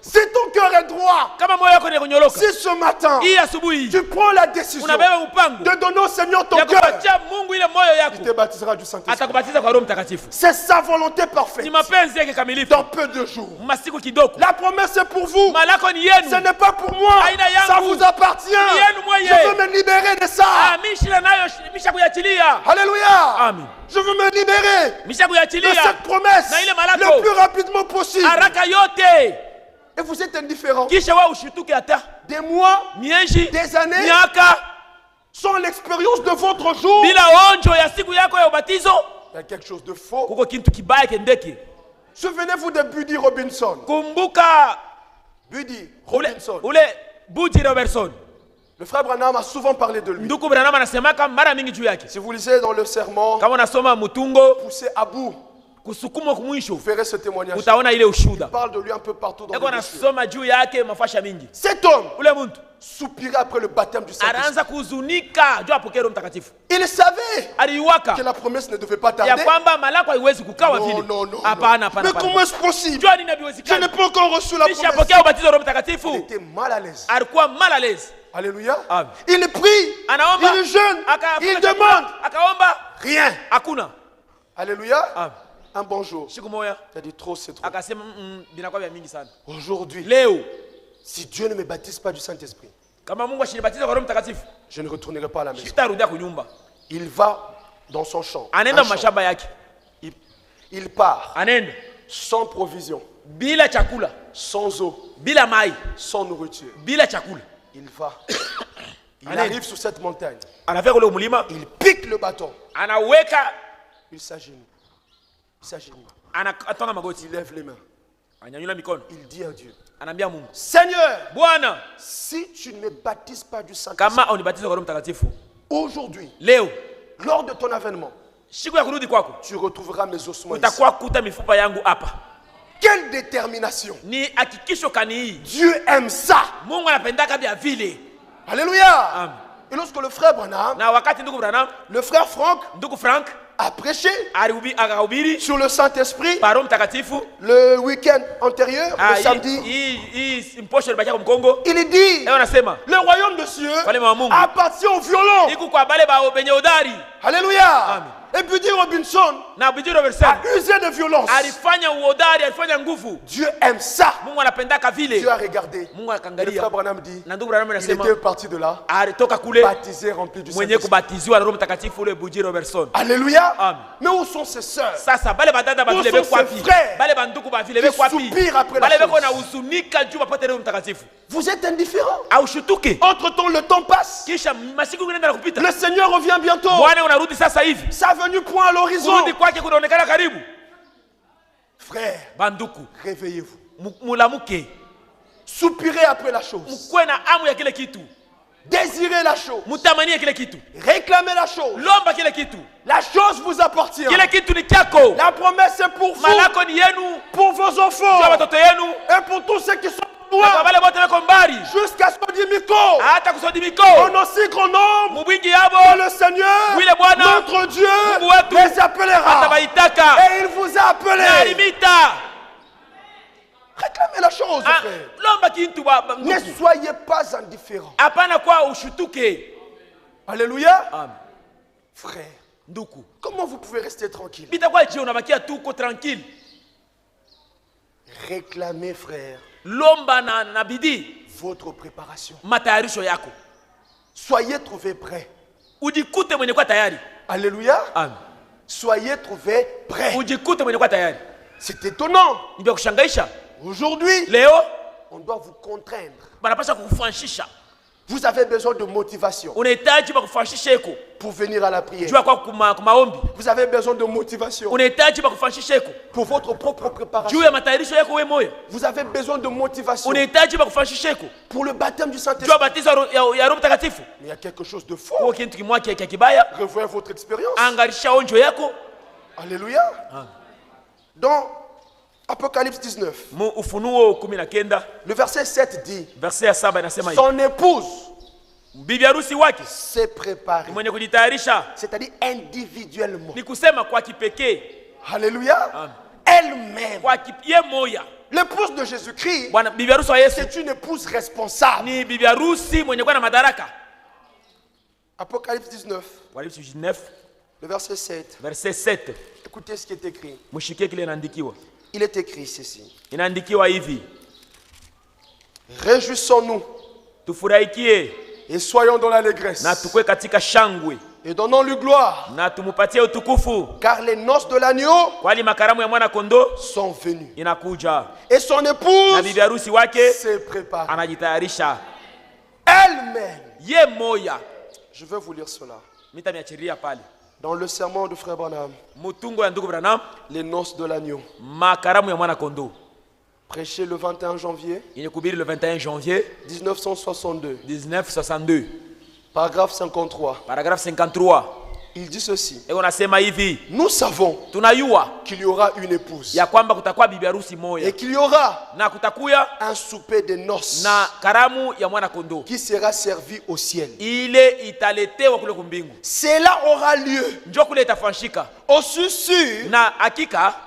Si ton cœur est droit, si ce matin tu prends la décision de donner au Seigneur ton cœur, il te baptisera du Saint-Esprit. C'est sa volonté parfaite. Dans peu de jours. La promesse est pour vous. Ce n'est pas pour moi. Ça vous appartient. Je veux me libérer de ça. Alléluia. Amen. Je veux me libérer de cette promesse le plus rapidement possible. Et vous êtes indifférent. Des mois, des années, sans l'expérience de votre jour, il y a quelque chose de faux. Souvenez-vous de Buddy Robinson. Buddy Robinson. Le frère Branham a souvent parlé de lui. Si vous lisez dans le sermon, poussé à bout, vous verrez ce témoignage. Il parle de lui un peu partout dans le livre. Cet homme soupirait après le baptême du Saint-Esprit. Il savait que la promesse ne devait pas tarder. Non. Mais comment est-ce possible? Je n'ai pas encore reçu la promesse. Il était mal à l'aise. Alléluia. Amen. Il prie, il jeûne, il demande. Rien. Alléluia. Amen. Un bon jour, tu as dit trop, c'est trop. Aujourd'hui, si Dieu ne me baptise pas du Saint-Esprit, je ne retournerai pas à la maison. Il va dans son champ. Il part sans provision, sans eau, sans nourriture. Il va. Il arrive sur cette montagne. Il pique le bâton. Il s'agenouille. Il lève les mains. Il dit à Dieu, Seigneur, si tu ne me baptises pas du Saint-Esprit, aujourd'hui, lors de ton avènement, tu retrouveras mes ossements ici. Quelle détermination! Dieu aime ça. Alléluia. Et lorsque le frère Branham, le frère Franck a prêché sur le Saint-Esprit le week-end antérieur, le samedi, il dit le royaume de cieux appartient aux violents. Alléluia. Amen. Et Buddy Robinson a usé de violence. Dieu aime ça. Dieu a regardé. Et le frère Branham dit, il était parti de là, baptisé, rempli du Saint-Esprit. Alléluia. Amen. Mais où sont ses sœurs? Où sont ses frères qui soupirent après la chose? Vous êtes indifférents. Entre-temps, le temps passe. Le Seigneur revient bientôt. Sa venue point à l'horizon. Frère, réveillez-vous. Soupirez après la chose. Désirez la chose. Réclamez la chose. La chose vous appartient. La promesse est pour vous, pour vos enfants et pour tous ceux qui sont jusqu'à Sodimiko. En aussi grand nombre que le Seigneur, notre Dieu, les appellera. Et il vous a appelé. Réclamez la chose, frère. Ne soyez pas indifférents. Alléluia. Amen. Frère, comment vous pouvez rester tranquille? Réclamez, frère, votre préparation. Soyez trouvés prêts. Alléluia. Amen. Soyez trouvés prêts. C'est étonnant. Aujourd'hui, on doit vous contraindre. Vous avez besoin de motivation pour venir à la prière. Vous avez besoin de motivation pour votre propre préparation. Vous avez besoin de motivation pour le baptême du Saint-Esprit. Mais il y a quelque chose de faux. Revoyez votre expérience. Alléluia. Dans Apocalypse 19, le verset 7 dit, son épouse s'est préparée, c'est-à-dire individuellement. Alléluia. Elle-même L'épouse de Jésus-Christ, c'est une épouse responsable. Ni bibi harusi mwenye kuwa na madaraka. Apocalypse 19. Apocalypse 19. Le verset 7. Verset 7. Écoutez ce qui est écrit. Mushike kile inaandikiwa. Il est écrit ceci. Inaandikiwa hivi. Réjouissons-nous. Tufurahikie. Et soyons dans l'allégresse. Na tukue katika shangwe. Et donnons-lui gloire. Na tumupatie utukufu. Car les noces de l'agneau kwani makaramu ya mwana kondo sont venues. Inakuja. Et son épouse na bibi harusi wake s'est préparée. Anajitayarisha. Elle-même. Ye moya. Je vais vous lire cela. Mitamiachiria pale. Dans le sermon de frère Branham. Mutungo ya ndugu Branham. Les noces de l'agneau. Makaramu ya mwana kondo. Prêché le 21 janvier. Inikubiri le 21 janvier 1962. 1962. Paragraphe 53. Paragraphe 53. Il dit ceci. Nous savons qu'il y aura une épouse. Et qu'il y aura un souper de noces qui sera servi au ciel. Cela aura lieu aussi sûr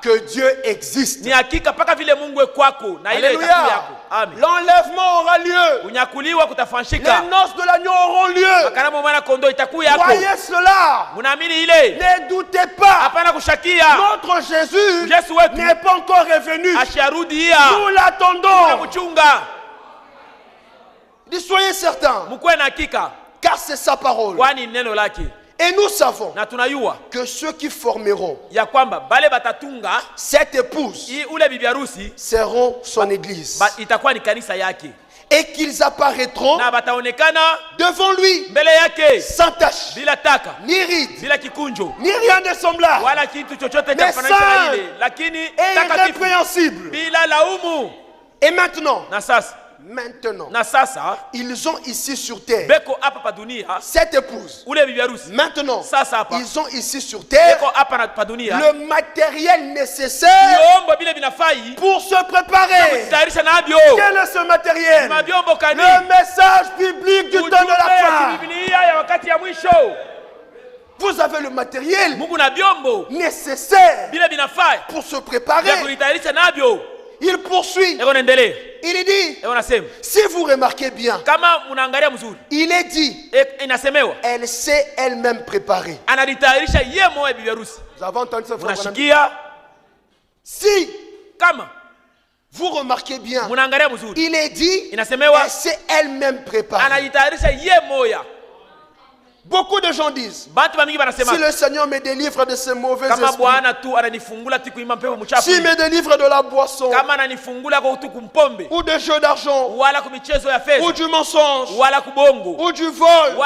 que Dieu existe. Alléluia. L'enlèvement aura lieu. Les noces de l'agneau auront lieu. Voyez cela. Ne doutez pas. Notre Jésus n'est pas encore revenu. Nous l'attendons. Soyez certains. Car c'est sa parole. Et nous savons que ceux qui formeront cette épouse seront son église. Et qu'ils apparaîtront devant lui sans tache, ni ride, ni rien de semblable, mais saint et irrépréhensible. Et maintenant, ils ont ici sur terre cette épouse. Maintenant, ils ont ici sur terre le matériel nécessaire pour se préparer. Quel est ce matériel? Le message biblique du temps de la fin. Vous avez le matériel nécessaire pour se préparer. Il poursuit. Il dit, si vous remarquez bien, il est dit, elle s'est elle-même préparée. Vous avez entendu ce frère? Si vous remarquez bien, il est dit, elle s'est elle-même préparée. Beaucoup de gens disent, si le Seigneur me délivre de ces mauvais esprits, s'il me délivre de la boisson, ou des jeux d'argent, ou du mensonge, ou du vol,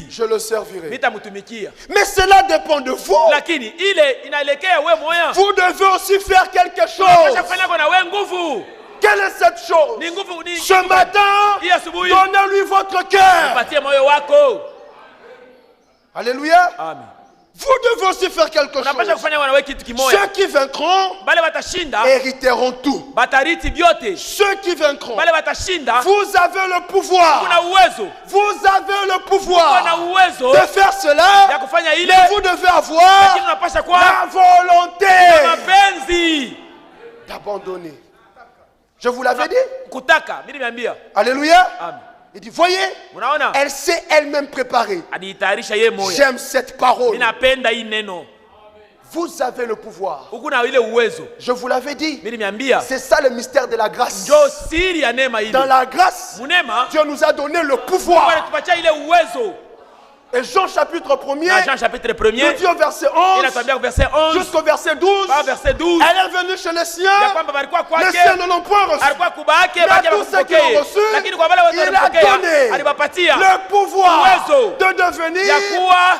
je le servirai. Mais cela dépend de vous. Vous devez aussi faire quelque chose. Quelle est cette chose? Ce matin, donnez-lui votre cœur. Alléluia. Amen. Vous devez aussi faire quelque chose. Ceux qui vaincront hériteront tout. Ceux qui vaincront, vous avez le pouvoir. Vous avez le pouvoir de faire cela. Mais vous devez avoir la volonté d'abandonner. Je vous l'avais dit. Alléluia. Amen. Il dit, voyez, elle s'est elle-même préparée. J'aime cette parole. Vous avez le pouvoir. Je vous l'avais dit. C'est ça le mystère de la grâce. Dans la grâce, Dieu nous a donné le pouvoir. Et Jean chapitre 1er, nous dit au verset 11 jusqu'au verset 12, elle est venue chez les siens, les siens ne l'ont point reçu. Mais à tous ceux qui l'ont reçu, il a donné le pouvoir de devenir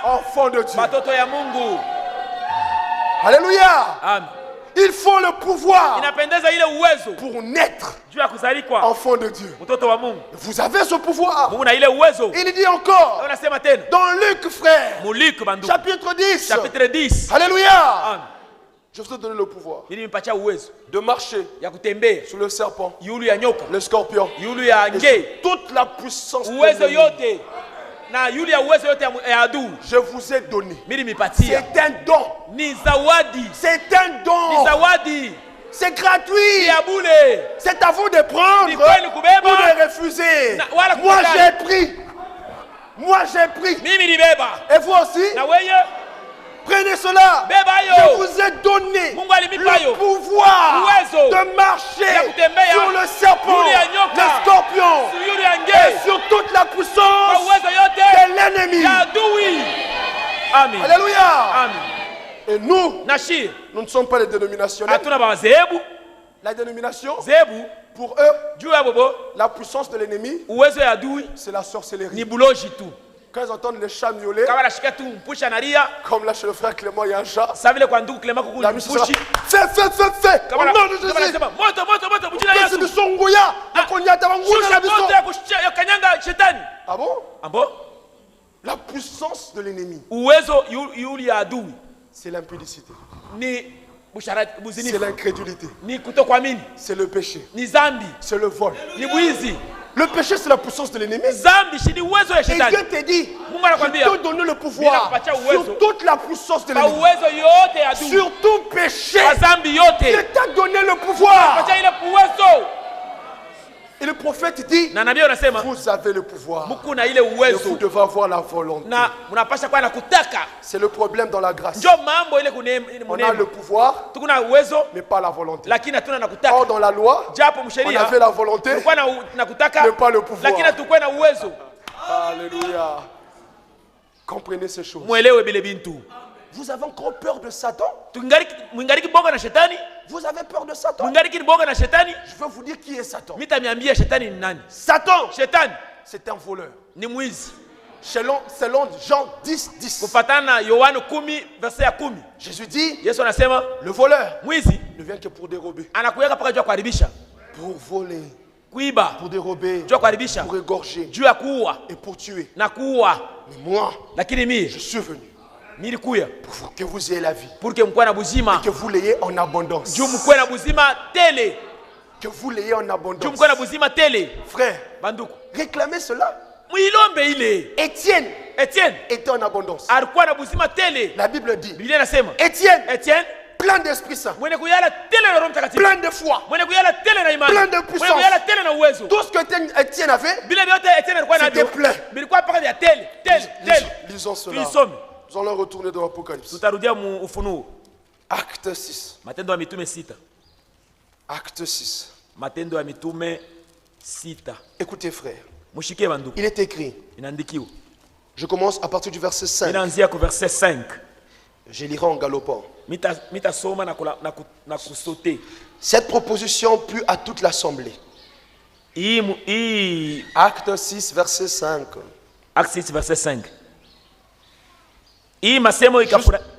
enfants de Dieu. Alléluia. Amen. Il faut le pouvoir pour naître enfant de Dieu. Vous avez ce pouvoir. Il dit encore dans Luc, frère, chapitre 10. Alléluia. Je vous ai donné le pouvoir de marcher sur le serpent, le scorpion, et toute la puissance de Dieu. Je vous ai donné. C'est un don. C'est un don. C'est gratuit. C'est à vous de prendre ou de refuser. Moi j'ai pris. Moi j'ai pris. Et vous aussi? Prenez cela. Je vous ai donné le pouvoir de marcher sur le serpent, le scorpion et sur toute la puissance de l'ennemi. Amen. Alléluia. Amen. Et nous ne sommes pas les dénominationnels. La dénomination, pour eux, la puissance de l'ennemi, c'est la sorcellerie. Quand ils entendent les chats miauler, comme là chez le frère Clément, il y a un chat. La musique sera, fais. Au nom de Jésus. Ah bon? La puissance de l'ennemi, c'est l'impudicité. C'est l'incrédulité. C'est le péché. C'est le vol. Le péché, c'est la puissance de l'ennemi. Et Dieu te dit, je te donne le pouvoir sur toute la puissance de l'ennemi. Sur tout péché, Dieu t'a donné le pouvoir. Et le prophète dit, vous avez le pouvoir. Et vous devez avoir la volonté. C'est le problème dans la grâce. On a le pouvoir, mais pas la volonté. Or dans la loi, on avait la volonté, mais pas le pouvoir. Alléluia. Comprenez ces choses. Vous avez encore peur de Satan? Vous avez peur de Satan? Je veux vous dire qui est Satan. Satan, c'est un voleur. Selon Jean 10, 10. Jésus dit, le voleur ne vient que pour dérober, pour voler, pour dérober, pour égorger et pour tuer. Mais moi, je suis venu pour que vous ayez la vie et que vous l'ayez en abondance. Que vous l'ayez en abondance. Frère, réclamez cela. Étienne était en abondance. La Bible dit, Étienne, plein d'Esprit Saint, plein de foi, plein de puissance. Tout ce que Étienne avait, c'était plein. Lisons cela. Nous allons retourner dans l'Apocalypse. Acte 6. Acte 6. Écoutez frère, il est écrit, je commence à partir du verset 5. Je lirai en galopant. Cette proposition plut à toute l'assemblée. Acte 6, verset 5. Acte 6, verset 5.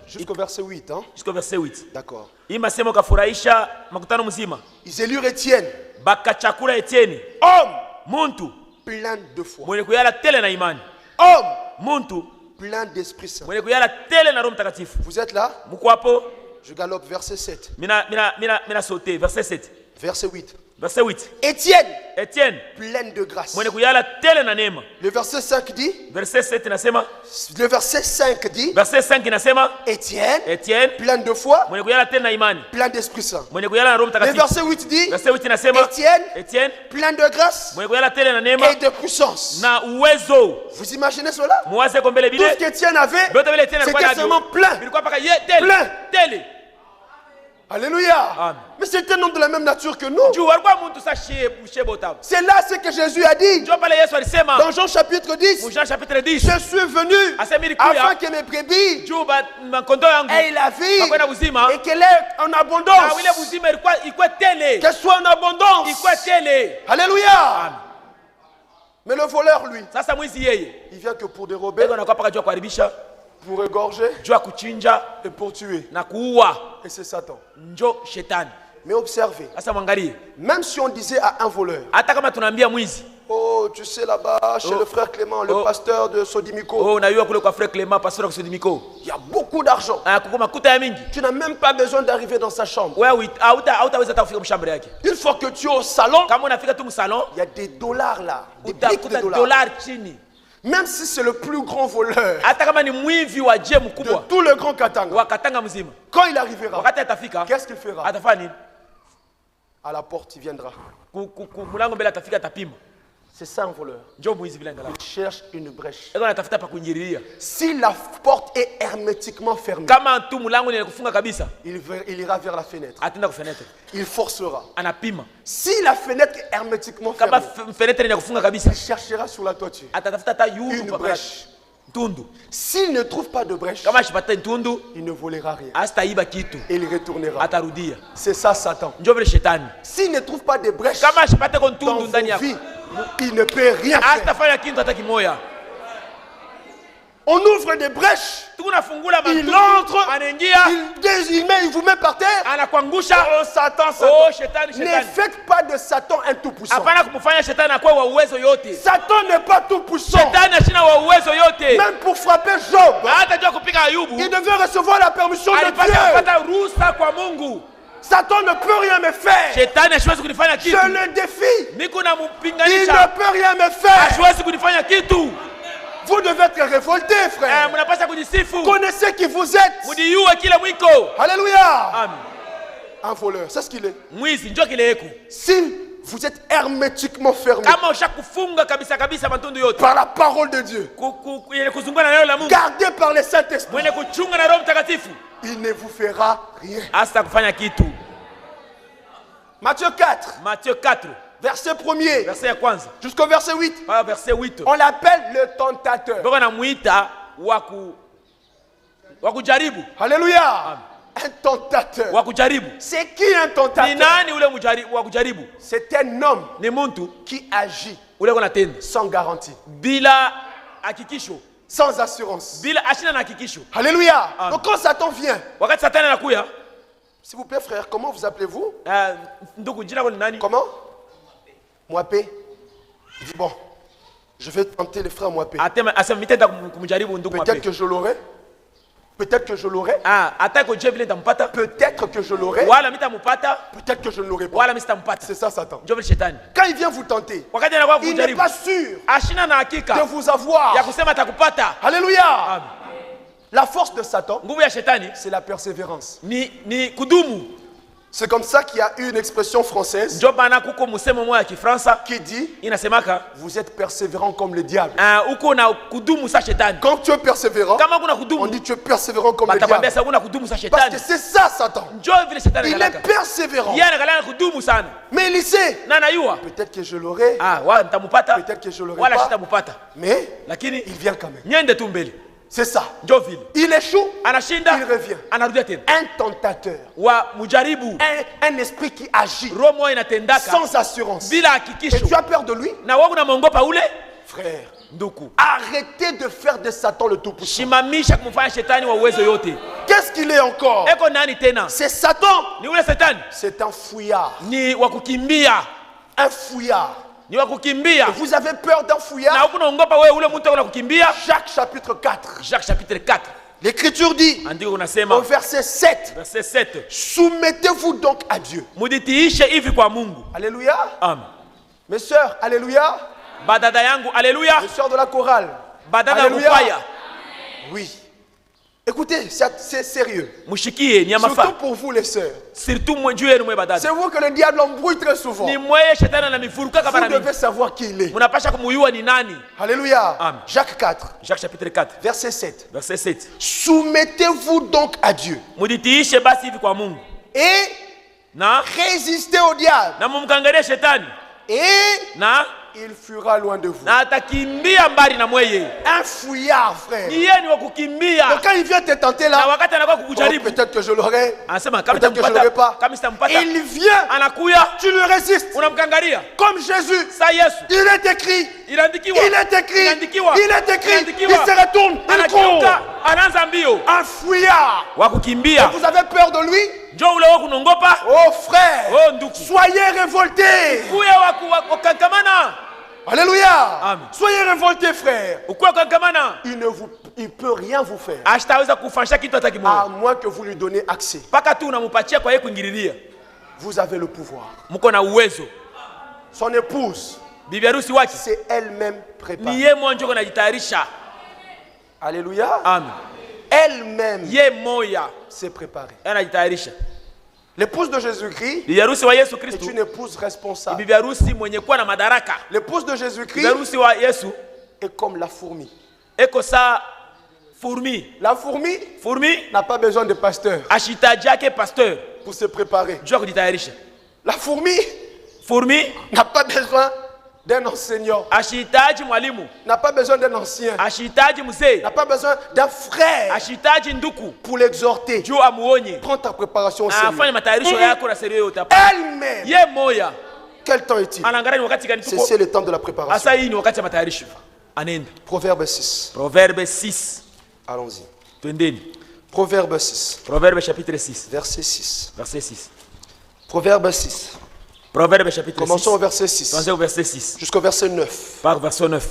Jusqu'au verset 8. Hein? Jusqu'au verset 8. D'accord. Ils élurent Étienne. Homme. Plein de foi. Homme. Plein d'Esprit Saint. Vous êtes là? Je galope. Verset 7. Verset 7. Verset 8. Verset 8. Étienne, pleine de grâce. Le verset 5 dit. Verset 7 nasema. Le verset 5 dit. Verset 5 nasema. Étienne, plein de foi. Plein d'Esprit Saint. Le verset 8 dit. Verset 8 nasema. Étienne, plein de grâce. Et de puissance. Vous imaginez cela? Tout ce qu'Étienne avait, c'était seulement plein. Plein. Alléluia. Amen. Mais c'est un homme de la même nature que nous. C'est là ce que Jésus a dit. Dans Jean chapitre 10. Je suis venu afin que mes brebis aient la vie et qu'elle est en abondance. Qu'elle soit en abondance. Alléluia. Amen. Mais le voleur, lui, il vient que pour dérober, pour égorger et pour tuer. Et c'est Satan. Mais observez, même si on disait à un voleur, oh, tu sais là-bas, chez le frère Clément, le pasteur de Sodimico, il y a beaucoup d'argent. Tu n'as même pas besoin d'arriver dans sa chambre. Une fois que tu es au salon, il y a des dollars là, des briques de dollars. Même si c'est le plus grand voleur de tout le grand Katanga, quand il arrivera, qu'est-ce qu'il fera? À la porte, il viendra. Mulango mbele atafika atapima. C'est ça un voleur. Il cherche une brèche. Si la porte est hermétiquement fermée, il ira vers la fenêtre. Il forcera. Si la fenêtre est hermétiquement fermée, il cherchera sur la toiture une brèche. S'il ne trouve pas de brèche, il ne volera rien. Et il retournera. C'est ça Satan. S'il ne trouve pas de brèche dans vos vies, il ne peut rien faire. On ouvre des brèches, il entre, il vous met par terre. Oh Satan, ne faites pas de Satan un tout-puissant. Satan n'est pas tout-puissant. Même pour frapper Job, il devait recevoir la permission de Dieu. Satan ne peut rien me faire. Je le défie. Il ne peut rien me faire. Vous devez être révolté, frère. Connaissez qui vous êtes. Alléluia. Un voleur, c'est ce qu'il est. Si vous êtes hermétiquement fermé par la parole de Dieu, gardé par le Saint-Esprit, il ne vous fera rien. Matthieu 4. Verset 1er jusqu'au verset 8. On l'appelle le tentateur. Alléluia. Un tentateur. C'est qui un tentateur? C'est un homme qui agit sans garantie, sans assurance. Alléluia. Donc quand Satan vient, s'il vous plaît frère, comment vous appelez-vous? Comment? Mouapé. Il dit bon, je vais tenter le frère Mouapé. Peut-être que je l'aurai. Peut-être que je l'aurai. Peut-être que je l'aurai. Peut-être que je ne l'aurai pas. C'est ça Satan. Quand il vient vous tenter, il n'est pas sûr de vous avoir. Alléluia. La force de Satan, c'est la persévérance. C'est comme ça qu'il y a une expression française qui dit vous êtes persévérant comme le diable. Quand tu es persévérant, on dit tu es persévérant comme le diable. Parce que c'est ça Satan. Il est persévérant. Mais il sait, peut-être que je l'aurai, peut-être que je l'aurai pas, mais il vient quand même. C'est ça. Il échoue, il revient. Un tentateur. Un esprit qui agit sans assurance. Et tu as peur de lui? Frère, arrêtez de faire de Satan le tout-puissant. Qu'est-ce qu'il est encore? C'est Satan. C'est un fouillard. Un fouillard. Vous avez peur d'un fouillard? Jacques chapitre 4. L'Écriture dit au verset 7, soumettez-vous donc à Dieu. Alléluia. Mes sœurs, alléluia. Les sœurs de la chorale, alléluia. Oui. Écoutez, c'est sérieux. Surtout pour vous les sœurs. C'est vous que le diable embrouille très souvent. Vous devez savoir qui il est. Alléluia. Jacques 4. Chapitre 4. Verset 7. Soumettez-vous donc à Dieu. Et résistez au diable. Et il fuira loin de vous. Un fouillard, frère. Donc quand il vient te tenter là, peut-être que je l'aurai, peut-être que je ne l'aurai pas. Il vient, tu le résistes. Comme Jésus, il est écrit, il se retourne, il court. Un fouillard. Et vous avez peur de lui? Oh frère, soyez révoltés. Alléluia. Amen. Soyez révoltés, frère. Il ne peut rien vous faire. À moins que vous lui donnez accès. Vous avez le pouvoir. Son épouse, c'est elle-même préparée. Alléluia. Amen. Elle-même s'est préparée. L'épouse de Jésus-Christ est une épouse responsable. L'épouse de Jésus-Christ est comme la fourmi. La fourmi n'a pas besoin de pasteur pour se préparer. La fourmi n'a pas besoin d'un enseignant, n'a pas besoin d'un ancien, n'a pas besoin d'un frère pour l'exhorter. Prends ta préparation au Seigneur. Elle-même. Quel temps est-il? C'est le temps de la préparation. Proverbe 6. Proverbe 6. Allons-y. Proverbe 6. Proverbe chapitre 6. Verset 6. Verset 6. Proverbe 6. Proverbe chapitre 6. Commençons au verset 6. Commençons au verset 6. Jusqu'au verset 9. Par verset 9.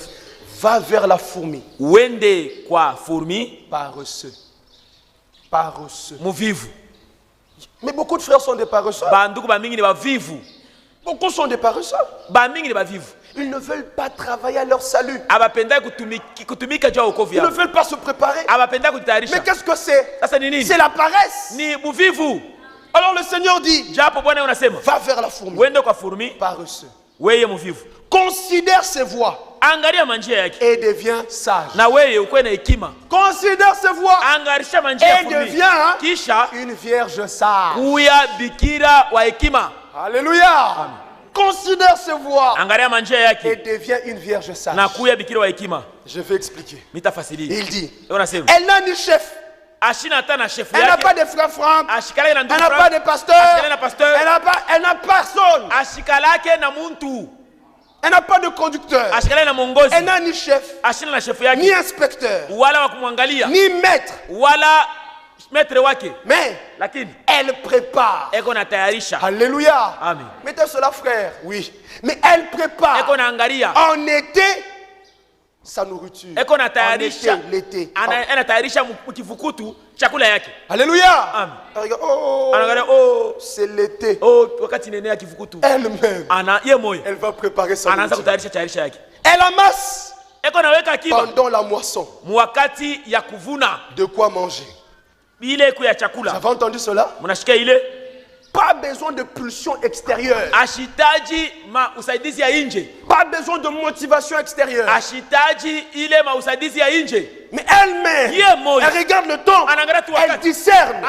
Va vers la fourmi. Wende kwa fourmi. Paresseux. Paresseux. Muvivu. Mais beaucoup de frères sont des paresseux. Banduku bamingi ne bavivu. Beaucoup sont des paresseux. Bamingi ne bavivu. Ils ne veulent pas travailler à leur salut. Kutumika jua wokovu Ils ne veulent pas se préparer. Mais qu'est-ce que c'est? C'est la paresse. Ni muvivu. Alors le Seigneur dit, va vers la fourmi. Paresseux. Considère ses voies et deviens sage. Considère ses voies et deviens une vierge sage. Alléluia. Considère ses voies et deviens une vierge sage. Je vais expliquer. Il dit, elle n'a ni chef. Elle n'a pas de frère Franck. Elle n'a pas de pasteur. Elle n'a personne. Elle n'a pas de conducteur. Elle n'a ni chef, ni inspecteur, ni maître. Mais elle prépare. Alléluia. Mettez cela, frère. Oui. Mais elle prépare en été sa nourriture. En été, l'été. Alléluia. Oh, c'est l'été. Elle-même, elle va préparer sa nourriture. Elle amasse pendant la moisson. De quoi manger. Vous avez entendu cela? Pas besoin de pulsion extérieure. Pas besoin de motivation extérieure. Mais elle-même, elle regarde le temps, elle discerne,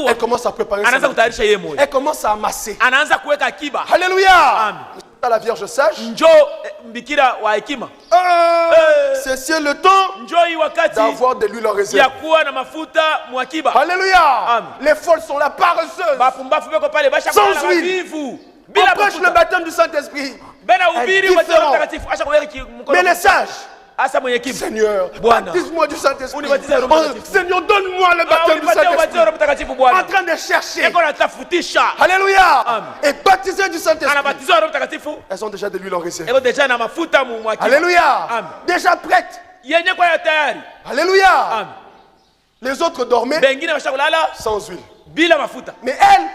elle commence à préparer sa nourriture. Elle commence à amasser. Alléluia. La Vierge sage, c'est le temps d'avoir de l'huile en réserve. Alléluia. Les folles sont là, paresseuses, sans huile. On prêche le baptême du Saint-Esprit. Mais les sages, Seigneur, baptise-moi du Saint-Esprit. Seigneur, donne-moi le baptême du Saint-Esprit. En train de chercher. Alléluia. Et baptisé du Saint-Esprit. Elles ont déjà de l'huile en réserve. Alléluia. Déjà prêtes. Alléluia. Les autres dormaient sans huile. Mais elle,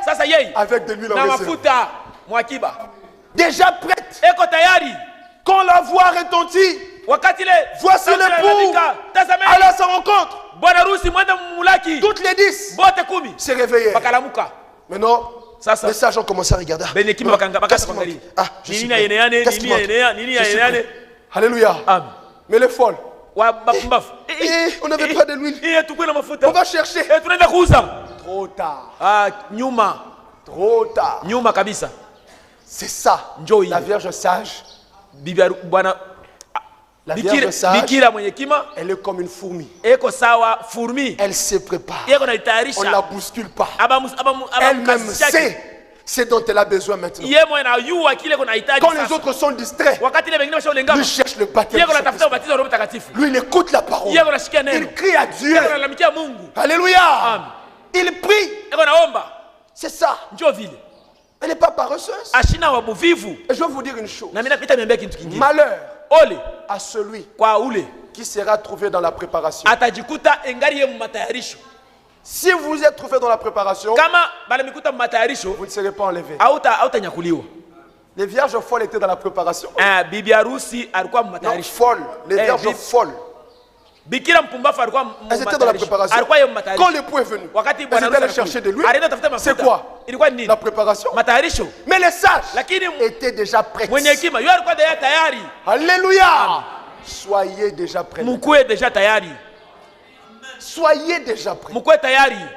avec de l'huile en réserve. Déjà prête. Quand la voix retentit, voici l'époux, allez à sa rencontre. Toutes les 10 s'est réveillées. Maintenant, les sages ont commencé à regarder. Alléluia. Mais les folles, on n'avait pas de l'huile. On va chercher. Trop tard. Trop tard. C'est ça, la Vierge sage. La Vierge sage, elle est comme une fourmi. Elle se prépare. On ne la bouscule pas. Elle-même sait ce dont elle a besoin maintenant. Quand les autres sont distraits, lui cherche le baptême. Lui, il écoute la parole. Il crie à Dieu. Alléluia. Il prie. C'est ça. Elle n'est pas paresseuse. Et je vais vous dire une chose. Malheur à celui qui sera trouvé dans la préparation. Si vous êtes trouvé dans la préparation, vous ne serez pas enlevé. Les vierges folles étaient dans la préparation. Non, folles. Les vierges folles. Elles étaient dans la préparation. Quand l'époux est venu, elles étaient allées chercher de l'huile. C'est quoi? La préparation. Mais les sages étaient déjà prêts. Alléluia. Soyez déjà prêts. Soyez déjà prêts.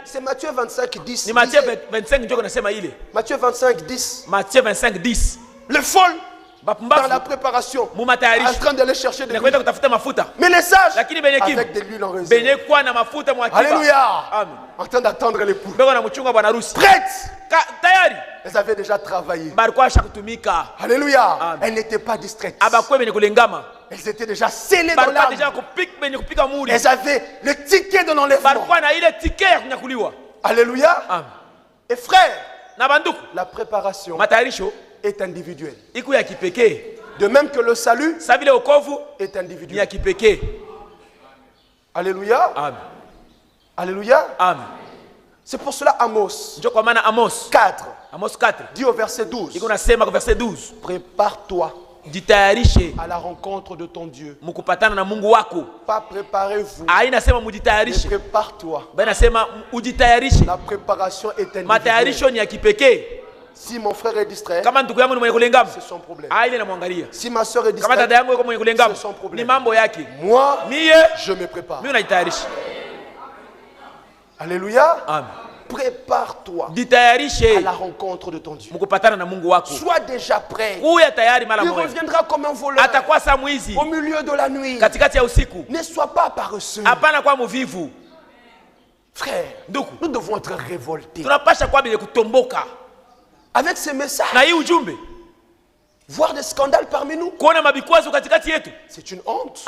C'est Matthieu 25, 10. Matthieu 25, 10. Le folle dans la préparation, en train d'aller chercher de l'huile. Mais les sages, avec de l'huile en réserve. Alléluia. En train d'attendre l'époux. Prêtes. Elles avaient déjà travaillé. Alléluia. Elles n'étaient pas distraites. Elles étaient déjà scellées dans l'âme. Elles avaient le ticket de l'enlèvement. Alléluia. Et frère, la préparation est individuelle. De même que le salut est individuel. Alléluia. Alléluia. C'est pour cela Amos 4 dit au verset 12. Prépare-toi à la rencontre de ton Dieu. Pas préparez-vous, mais prépare-toi. La préparation est individuelle. Si mon frère est distrait, c'est son problème. Si ma soeur est distraite, c'est son problème. Moi, je me prépare. Alléluia. Prépare-toi à la rencontre de ton Dieu. Sois déjà prêt. Il reviendra comme un voleur au milieu de la nuit. Ne sois pas paresseux. Frère, nous devons être révoltés avec ces messages. Voir des scandales parmi nous, c'est une honte.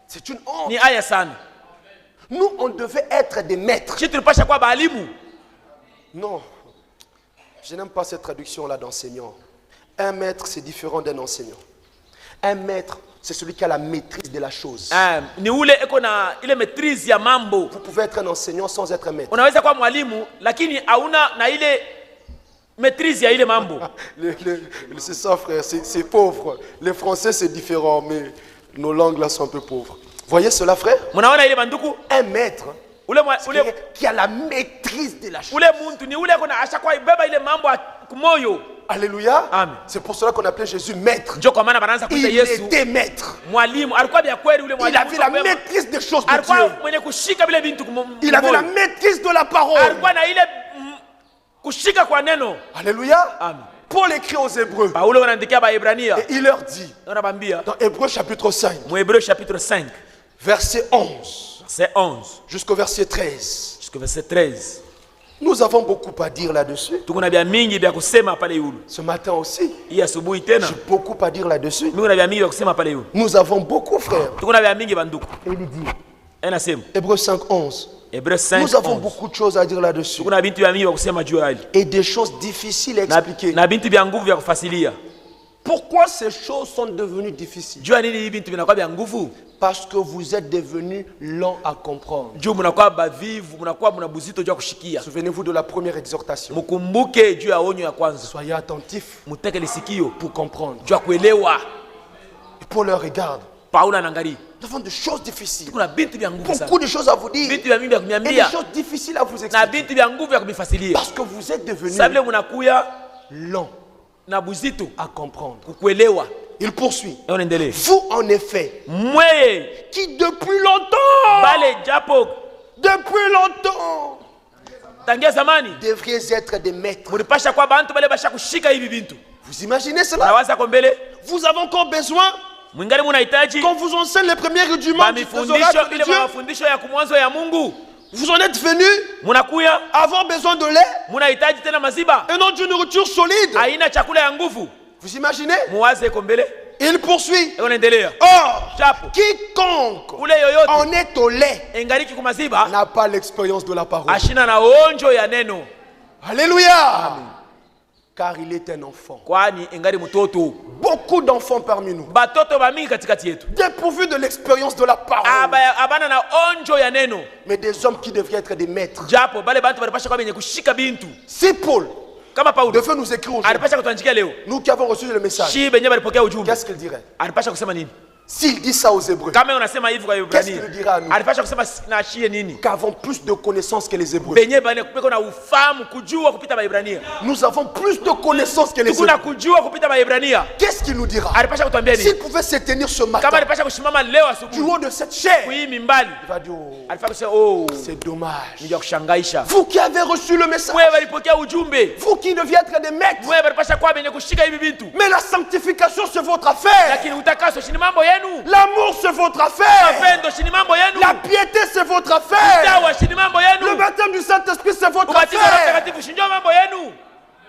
C'est une honte. Nous, on devait être des maîtres. Non, je n'aime pas cette traduction-là d'enseignant. Un maître, c'est différent d'un enseignant. Un maître, c'est celui qui a la maîtrise de la chose. Vous pouvez être un enseignant sans être un maître. C'est ça, frère, c'est pauvre. Les Français, c'est différent, mais nos langues là sont un peu pauvres. Voyez cela, frère? Un maître qui a la maîtrise de la chose. Alléluia. C'est pour cela qu'on appelait Jésus maître. Il était maître. Il avait la maîtrise des choses de Dieu. Il avait la maîtrise de la parole. Alléluia. Paul écrit aux Hébreux. Et il leur dit, dans Hébreux chapitre 5, verset 11, jusqu'au verset 13. Nous avons beaucoup à dire là-dessus. Ce matin aussi, j'ai beaucoup à dire là-dessus. Nous avons beaucoup, frère. Et il dit, Hébreux 5, 11. Nous avons beaucoup de choses à dire là-dessus. Et des choses difficiles à expliquer. Pourquoi ces choses sont devenues difficiles? Parce que vous êtes devenus lents à comprendre. Souvenez-vous de la première exhortation. Soyez attentifs pour comprendre. Et Paul leur regarde. Nous avons des choses difficiles. Beaucoup de choses à vous dire. Et des choses difficiles à vous expliquer. Parce que vous êtes devenus lents à comprendre. Il poursuit. Vous, en effet, qui depuis longtemps, devriez être des maîtres. Vous imaginez cela? Vous avez encore besoin qu'on vous enseigne les premiers rudiments du oracle de Dieu. Vous en êtes venus avoir besoin de lait et non d'une nourriture solide. Vous imaginez? Il poursuit. Or, quiconque en est au lait n'a pas l'expérience de la parole. Alléluia. Car il est un enfant. Beaucoup d'enfants parmi nous, dépourvus de l'expérience de la parole, mais des hommes qui devraient être des maîtres. Si Paul devait nous écrire aujourd'hui, nous qui avons reçu le message, qu'est-ce qu'il dirait? S'il dit ça aux Hébreux, qu'est-ce qu'il nous dira à nous? Qu'avons plus de connaissances que les Hébreux. Nous avons plus de connaissances que les Hébreux. Qu'est-ce qu'il nous dira? S'il pouvait se tenir ce matin du haut de cette chair, il va dire, oh, c'est dommage. Vous qui avez reçu le message, vous qui deviez être des maîtres, mais la sanctification c'est votre affaire. L'amour c'est votre affaire. La piété c'est votre affaire. Le baptême du Saint-Esprit c'est votre affaire.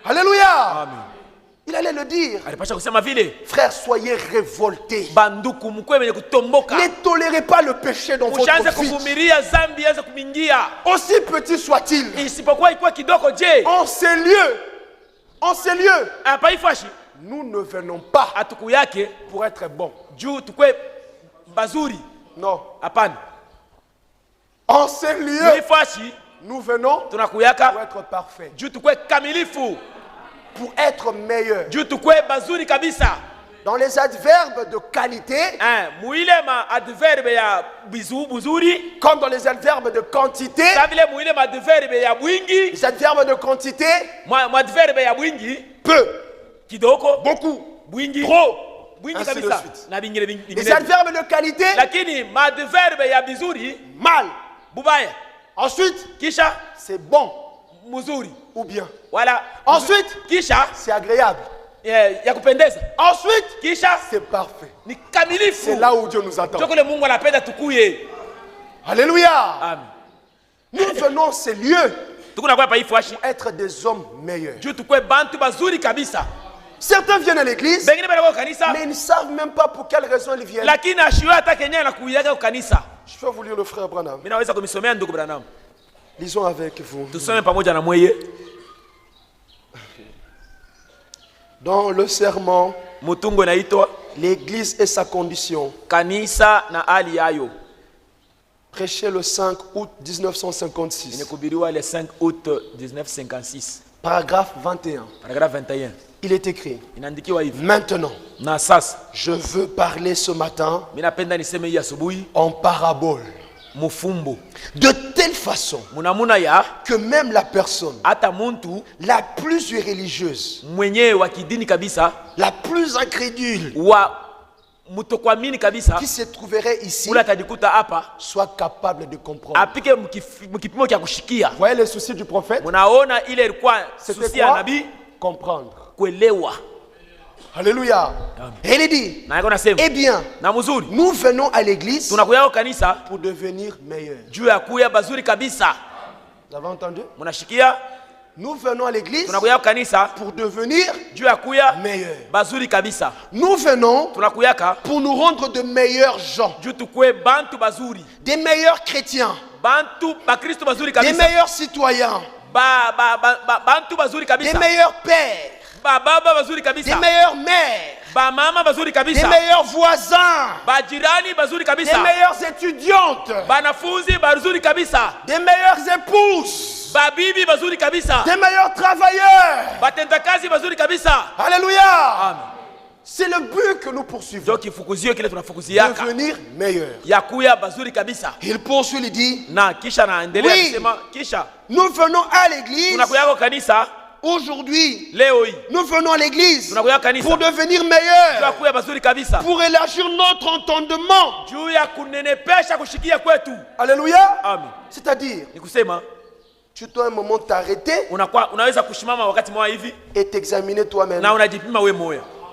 Alléluia. Amen. Il allait le dire. Frères, soyez révoltés. Ne tolérez pas le péché dans votre vie. Aussi petit soit-il. En ces lieux, nous ne venons pas pour être bons. Non. En ces lieux, nous venons pour être parfaits. Pour être meilleurs. Dans les adverbes de qualité, comme dans les adverbes de quantité, les adverbes de quantité, peu, beaucoup, trop, ainsi de suite. Les adverbes de qualité, mal. Ensuite, c'est bon. Ou bien. Voilà. Ensuite, c'est agréable. Ensuite, c'est parfait. C'est là où Dieu nous attend. Alléluia. Amen. Nous venons ces lieux pour être des hommes meilleurs. Certains viennent à l'église, mais ils ne savent même pas pour quelle raison ils viennent. Je peux vous lire le frère Branham. Lisons avec vous. Dans le sermon, l'église et sa condition, prêché le 5 août 1956. Paragraphe 21. Il est écrit: maintenant, je veux parler ce matin en parabole, de telle façon que même la personne la plus religieuse, la plus incrédule, qui se trouverait ici soit capable de comprendre. Vous voyez le souci du prophète? C'était quoi? Comprendre. Alléluia. Et il dit, eh bien, nous venons à l'église pour devenir meilleurs. Vous avez entendu? Nous venons à l'église pour devenir meilleurs. Nous venons pour nous rendre de meilleurs gens, des meilleurs chrétiens, des meilleurs citoyens, des meilleurs pères, des meilleures mères, des meilleurs voisins, des meilleures étudiantes, des meilleures épouses, des meilleurs travailleurs. Alléluia. Amen. C'est le but que nous poursuivons. Devenir meilleur. Il poursuit, il dit, oui, nous venons à l'église. Aujourd'hui, nous venons à l'église pour devenir meilleurs, pour élargir notre entendement. Alléluia. C'est-à-dire, tu dois un moment t'arrêter et t'examiner toi-même.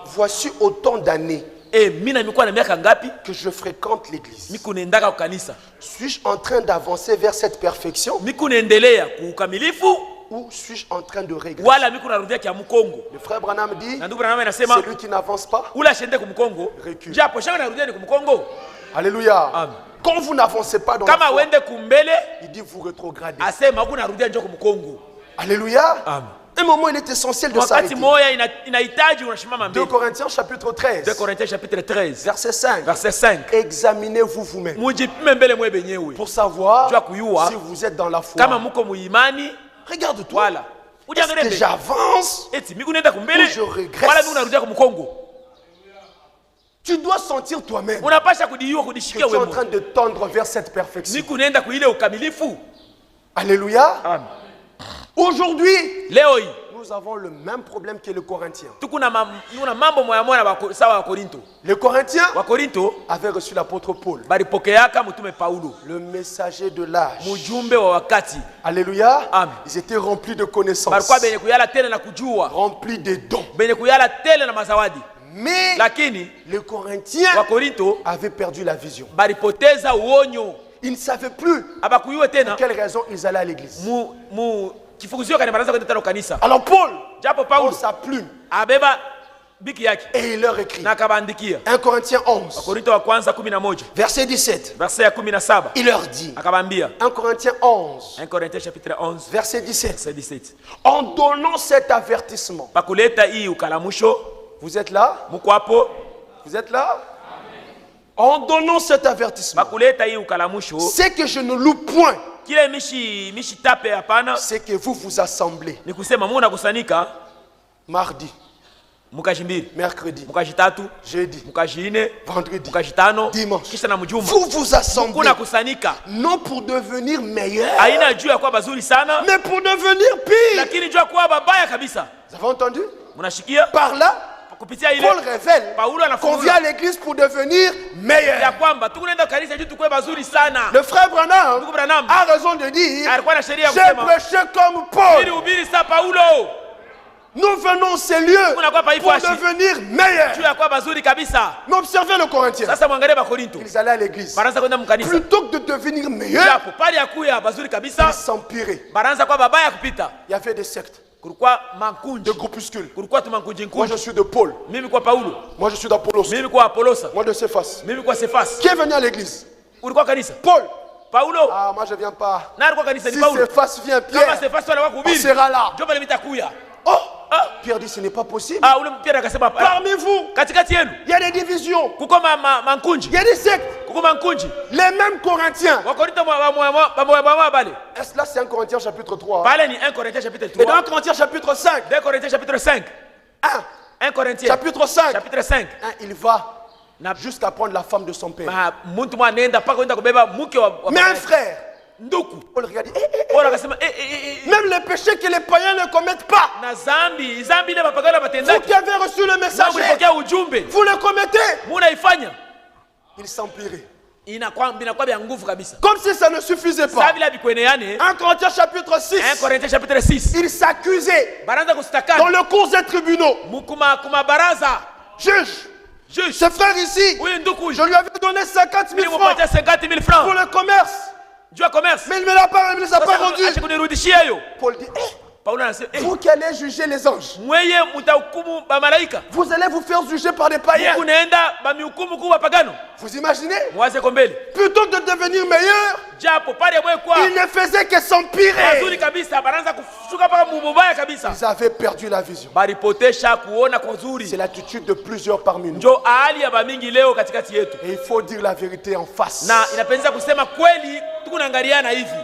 Voici autant d'années que je fréquente l'église. Suis-je en train d'avancer vers cette perfection? Ou suis-je en train de régresser? Le frère Branham dit, celui qui n'avance pas recule. Alléluia. Amen. Quand vous n'avancez pas dans la foi, il dit vous rétrogradez. Alléluia. Amen. Un moment, il est essentiel de s'arrêter. 2 Corinthiens chapitre 13. Verset 5. Examinez-vous vous-même pour savoir si vous êtes dans la foi. Regarde-toi. Est-ce que j'avance ou je régresse? Tu dois sentir toi-même que tu es en train de tendre vers cette perfection. Alléluia. Amen. Aujourd'hui, nous avons le même problème que les Corinthiens. Les Corinthiens avaient reçu l'apôtre Paul, le messager de l'âge. Alléluia. Amen. Ils étaient remplis de connaissances, remplis de dons. Mais les Corinthiens avaient perdu la vision. Ils ne savaient plus pour quelle raison ils allaient à l'église. Alors Paul prend sa plume et il leur écrit 1 Corinthiens 11 verset 17. Il leur dit 1 Corinthiens 11 verset 17. En donnant cet avertissement. Vous êtes là? Vous êtes là? En donnant cet avertissement, c'est que je ne loue point, c'est que vous vous assemblez mardi, mercredi, jeudi, vendredi, dimanche. Vous vous assemblez non pour devenir meilleur, mais pour devenir pire. Vous avez entendu? Par là, Paul révèle qu'on vient à l'église pour devenir meilleur. Le frère Branham a raison de dire: j'ai prêché comme Paul. Nous venons à ces lieux pour devenir meilleurs. Mais observez le Corinthien. Ils allaient à l'église. Plutôt que de devenir meilleurs, ils s'empiraient. Il y avait des sectes, de groupuscules. Moi je suis de Paul. Moi je suis d'Apollos. Moi de Céphas. Qui est venu à l'église? Paul. Ah, moi je viens pas. Si Céphas vient, Pierre, on sera là. Oh, Pierre dit: ce n'est pas possible. Parmi vous, il y a des divisions, il y a des sectes. Les mêmes Corinthiens. Est-ce là c'est 1 Corinthiens chapitre 3? Et dans 1 Corinthiens chapitre 5. 1 Corinthiens chapitre 5. Il va jusqu'à prendre la femme de son père. Mais un frère, Paul regarde, même les péchés que les païens ne commettent pas, vous qui avez reçu le message, vous le commettez. Il s'empirait. Comme si ça ne suffisait pas. 1 Corinthiens chapitre 6. Il s'accusait dans le cours des tribunaux. Juge, ce frère ici, je lui avais donné 50 000 francs pour le commerce. Mais il ne me l'a pas rendu. Paul dit: vous qui allez juger les anges, vous allez vous faire juger par des païens. Vous imaginez? Plutôt que de devenir meilleur, il ne faisait que s'empirer. Ils avaient perdu la vision. C'est l'attitude de plusieurs parmi nous. Et il faut dire la vérité en face. Et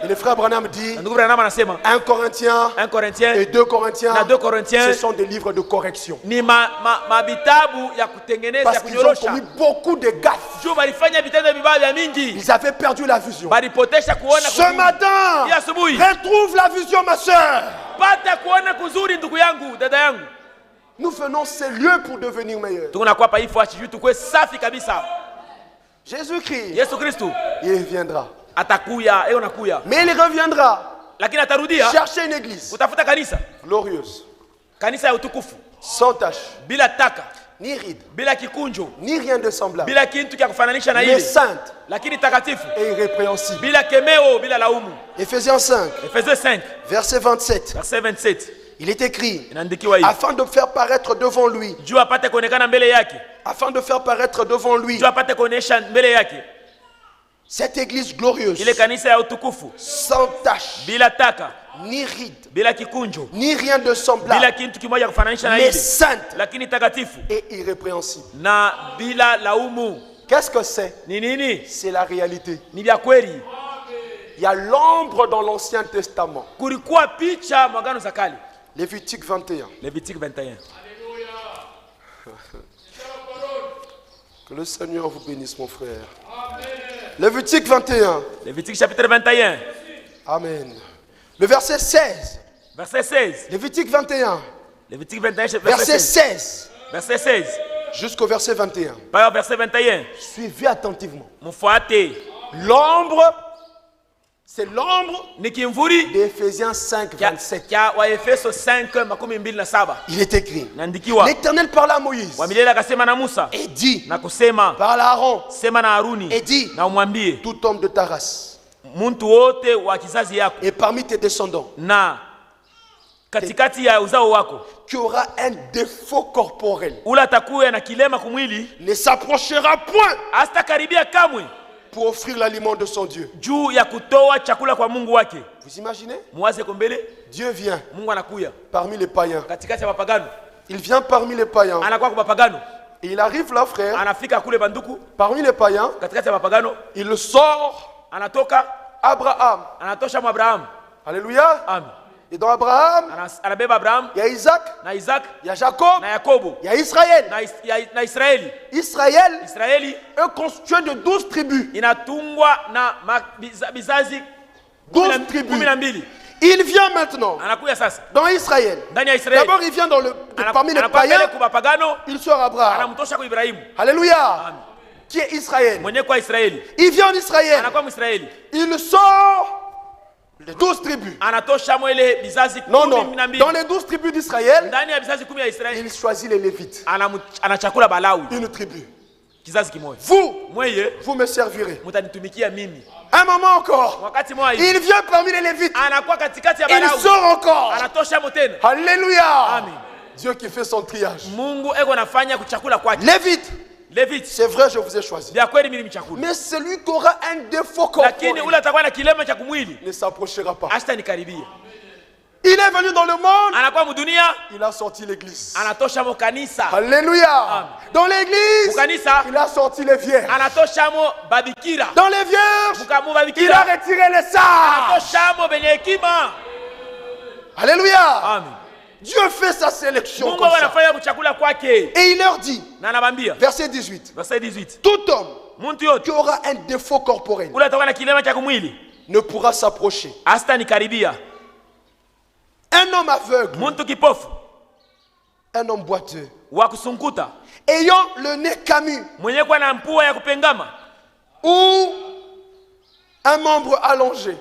le frère Branham dit 1 Corinthiens et 2 Corinthiens, ce sont des livres de correction. Parce qu'ils ont commis beaucoup de gaffes. Ils avaient perdu la vision. Ce matin, retrouve la vision, ma soeur. Nous venons ces lieux pour devenir meilleurs. Jésus-Christ, il viendra. Mais il reviendra chercher une église glorieuse, sans tache, ni ride, ni rien de semblable, mais sainte et irrépréhensible. Éphésiens 5, verset 27. Il est écrit: afin de faire paraître devant lui, cette église glorieuse, sans tache, ni ride, ni rien de semblable, mais sainte et irrépréhensible. Qu'est-ce que c'est? C'est la réalité. Il y a l'ombre dans l'Ancien Testament. Lévitique 21. Que le Seigneur vous bénisse, mon frère. Amen. Lévitique 21. Lévitique chapitre 21. Amen. Le verset 16. Verset 16. Lévitique 21. Lévitique 21, verset 16. Verset 16. Jusqu'au verset 21. Par verset 21. Suivez attentivement. L'ombre, c'est l'ombre d'Éphésiens 5, 27. Il est écrit. L'Éternel parla à Moïse et dit, parle à Aaron et dit, tout homme de ta race et parmi tes descendants qui aura un défaut corporel ne s'approchera point pour offrir l'aliment de son Dieu. Vous imaginez? Dieu vient parmi les païens. Il vient parmi les païens. Et il arrive là, frère, parmi les païens. Il sort Abraham. Alléluia. Et dans Abraham, il y a Isaac, il y a Jacob, il y a Israël. Israël est constitué de 12 tribus. 12 tribus. Il vient maintenant dans Israël. D'abord, il vient parmi les païens. Il sort Abraham. Alléluia. Qui est Israël? Il vient en Israël. Il sort les 12 tribus. Non. Dans les 12 tribus d'Israël, il choisit les Lévites. Une tribu. Vous me servirez. Un moment encore. Il vient parmi les Lévites. Il sort encore. Alléluia. Dieu qui fait son triage. Lévite, c'est vrai, je vous ai choisi. Mais celui qui aura un défaut corporel ne s'approchera pas. Il est venu dans le monde, il a sorti l'église. Alléluia. Dans l'église, il a sorti les vierges. Dans les vierges, il a retiré les sages. Alléluia. Amen. Dieu fait sa sélection comme ça. Et il leur dit, verset 18, tout homme qui aura un défaut corporel ne pourra s'approcher. Un homme aveugle, un homme boiteux, ayant le nez camus, ou un membre allongé.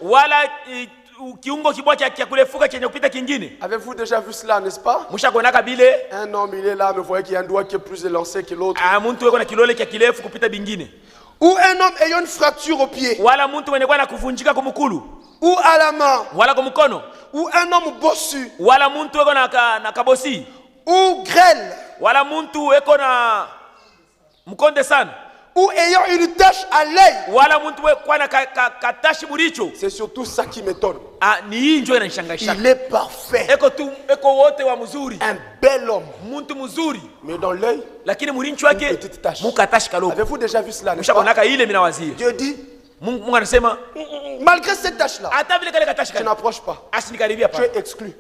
Avez-vous déjà vu cela, n'est-ce pas? Un homme, il est là, mais vous voyez qu'il y a un doigt qui est plus élancé que l'autre. Ou un homme ayant une fracture au pied. Ou à la main. Ou un homme bossu. Ou grêle. Ou ayant une tache à l'œil. C'est surtout ça qui m'étonne. Il est parfait. Un bel homme. Mais dans l'œil, une petite tache. Avez-vous déjà vu cela? Dieu dit, malgré cette tâche-là, tu n'approches pas. Tu es exclu.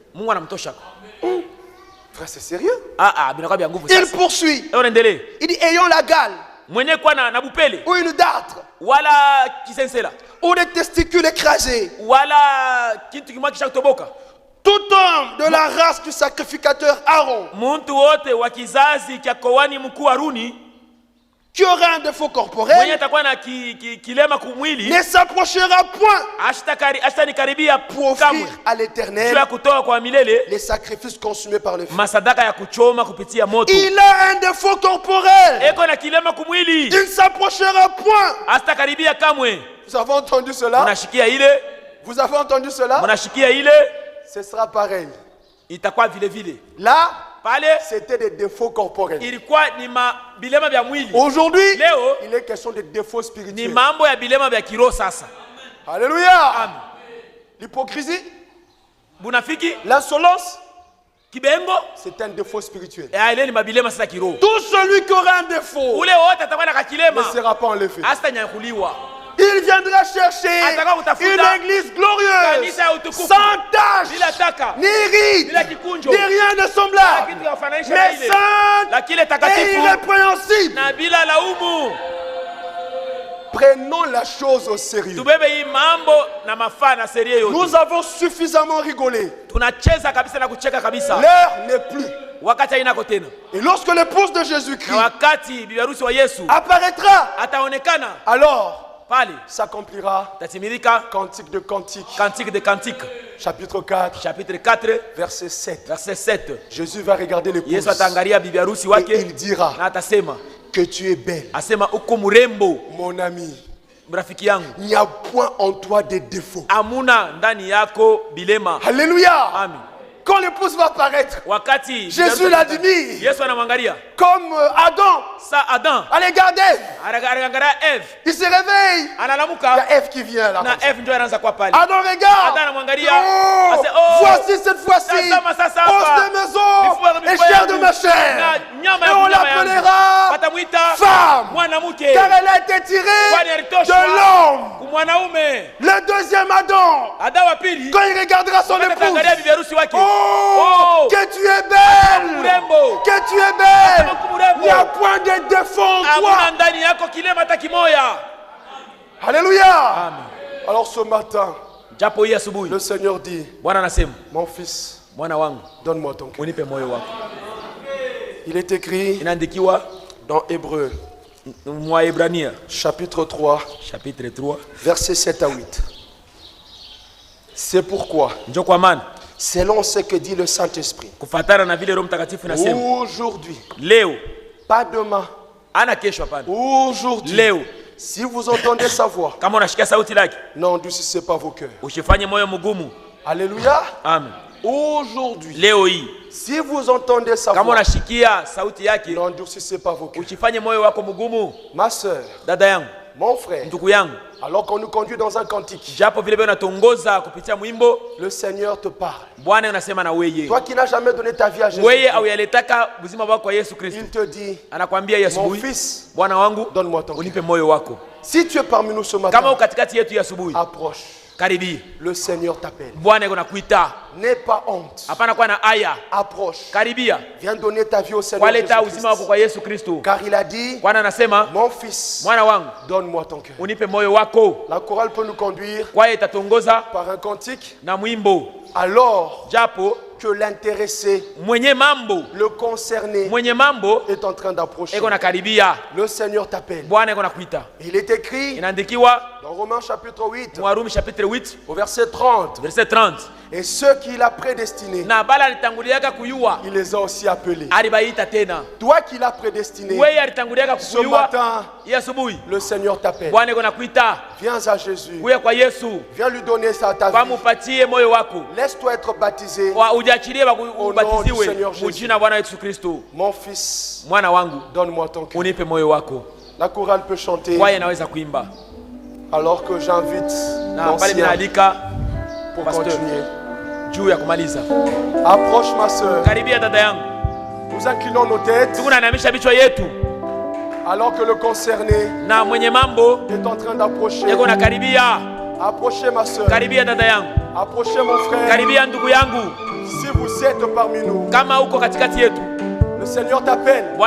Frère, c'est sérieux? Il poursuit. Il dit, ayant la gale. Ou une dartre. Ou des testicules écrasés. Tout homme de la race du sacrificateur Aaron qui aura un défaut corporel ne s'approchera point pour offrir à l'Éternel les sacrifices consumés par le feu. Il a un défaut corporel. Il ne s'approchera point. Vous avez entendu cela? Vous avez entendu cela? Ce sera pareil. Là, c'était des défauts corporels. Aujourd'hui, il est question de défauts spirituels. Alléluia. L'hypocrisie, l'insolence, c'est un défaut spirituel. Tout celui qui aura un défaut ne sera pas enlevé. Il il viendra chercher une église glorieuse, sans tache, ni ride, ni rien de semblable, mais sainte et irrépréhensible. Prenons la chose au sérieux. Nous avons suffisamment rigolé. L'heure n'est plus. Et lorsque l'épouse de Jésus-Christ apparaîtra, alors s'accomplira Cantique de Cantique, chapitre 4, verset 7. Jésus va regarder l'épouse et il dira que tu es belle, mon ami. Il n'y a point en toi de défaut. Alléluia. Amen. Quand l'épouse va apparaître, Jésus l'admire. Comme Adam à l'égard d'Ève. Il se réveille. Il y a Ève qui vient là. Adam regarde. Oh, voici cette fois-ci os de maison et chair de ma chair. Et on l'appellera femme, car elle a été tirée de l'homme. Le deuxième Adam, quand il regardera son épouse, oh, que tu es belle, que tu es belle. Il n'y a point de défaut en toi. Alléluia. Amen. Alors ce matin, le Seigneur dit, mon fils, donne-moi ton cœur. Il est écrit dans Hébreux, chapitre 3, versets 7 à 8. C'est pourquoi, selon ce que dit le Saint-Esprit, aujourd'hui, pas demain, aujourd'hui, si vous entendez sa voix, n'endurcissez pas vos cœurs. Alléluia. Amen. Aujourd'hui, si vous entendez sa voix, n'endurcissez pas vos cœurs. Ma soeur, mon frère, alors qu'on nous conduit dans un cantique, le Seigneur te parle. Toi qui n'as jamais donné ta vie à Jésus, il te dit, mon fils, donne-moi ton cœur. Si tu es parmi nous ce matin, approche. Le Seigneur t'appelle. N'aie pas honte. Approche. Viens donner ta vie au Seigneur Jésus-Christ. Car il a dit, mon fils, donne-moi ton cœur. La chorale peut nous conduire par un cantique. Alors que l'intéressé, le concerné, est en train d'approcher. Le Seigneur t'appelle. Il est écrit dans Romains chapitre 8, au verset 30. Et ceux qu'il a prédestinés, il les a aussi appelés. Toi qui l'as prédestiné, ce matin, le Seigneur t'appelle. Viens à Jésus. Viens lui donner ta vie. Laisse-toi être baptisé au nom du Seigneur Jésus. Mon fils, donne-moi ton cœur. La chorale peut chanter alors que j'invite l'ancien pour continuer. Approche ma soeur. Nous inclinons nos têtes alors que le concerné est en train d'approcher. Approchez ma soeur. Approchez mon frère. Si vous êtes parmi nous, le Seigneur t'appelle et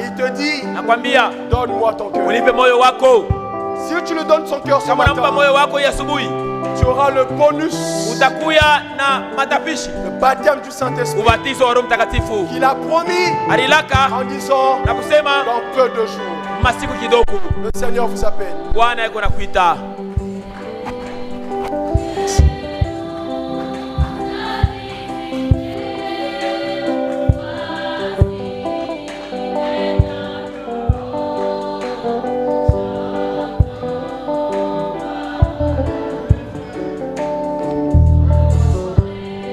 il te dit, donne-moi ton cœur. Si tu lui donnes son cœur ce matin, tu auras le bonus, le baptême du Saint-Esprit qu'il a promis en disant dans peu de jours. Le Seigneur vous appelle.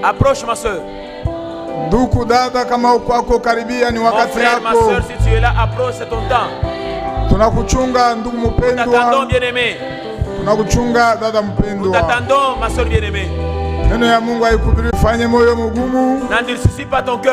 Approche ma soeur. Ndugu dada, kama uko karibia ni wakati yako. Ma soeur, si tu es là, approche, c'est ton temps. Tunakuchunga ndugu mpendwa. Nous t'attendons bien-aimé. Tunakuchunga dada mpendwa. Nous t'attendons ma soeur bien-aimée. Neno ya Mungu haikubiri fanye moyo mgumu. N'endurcis pas ton cœur.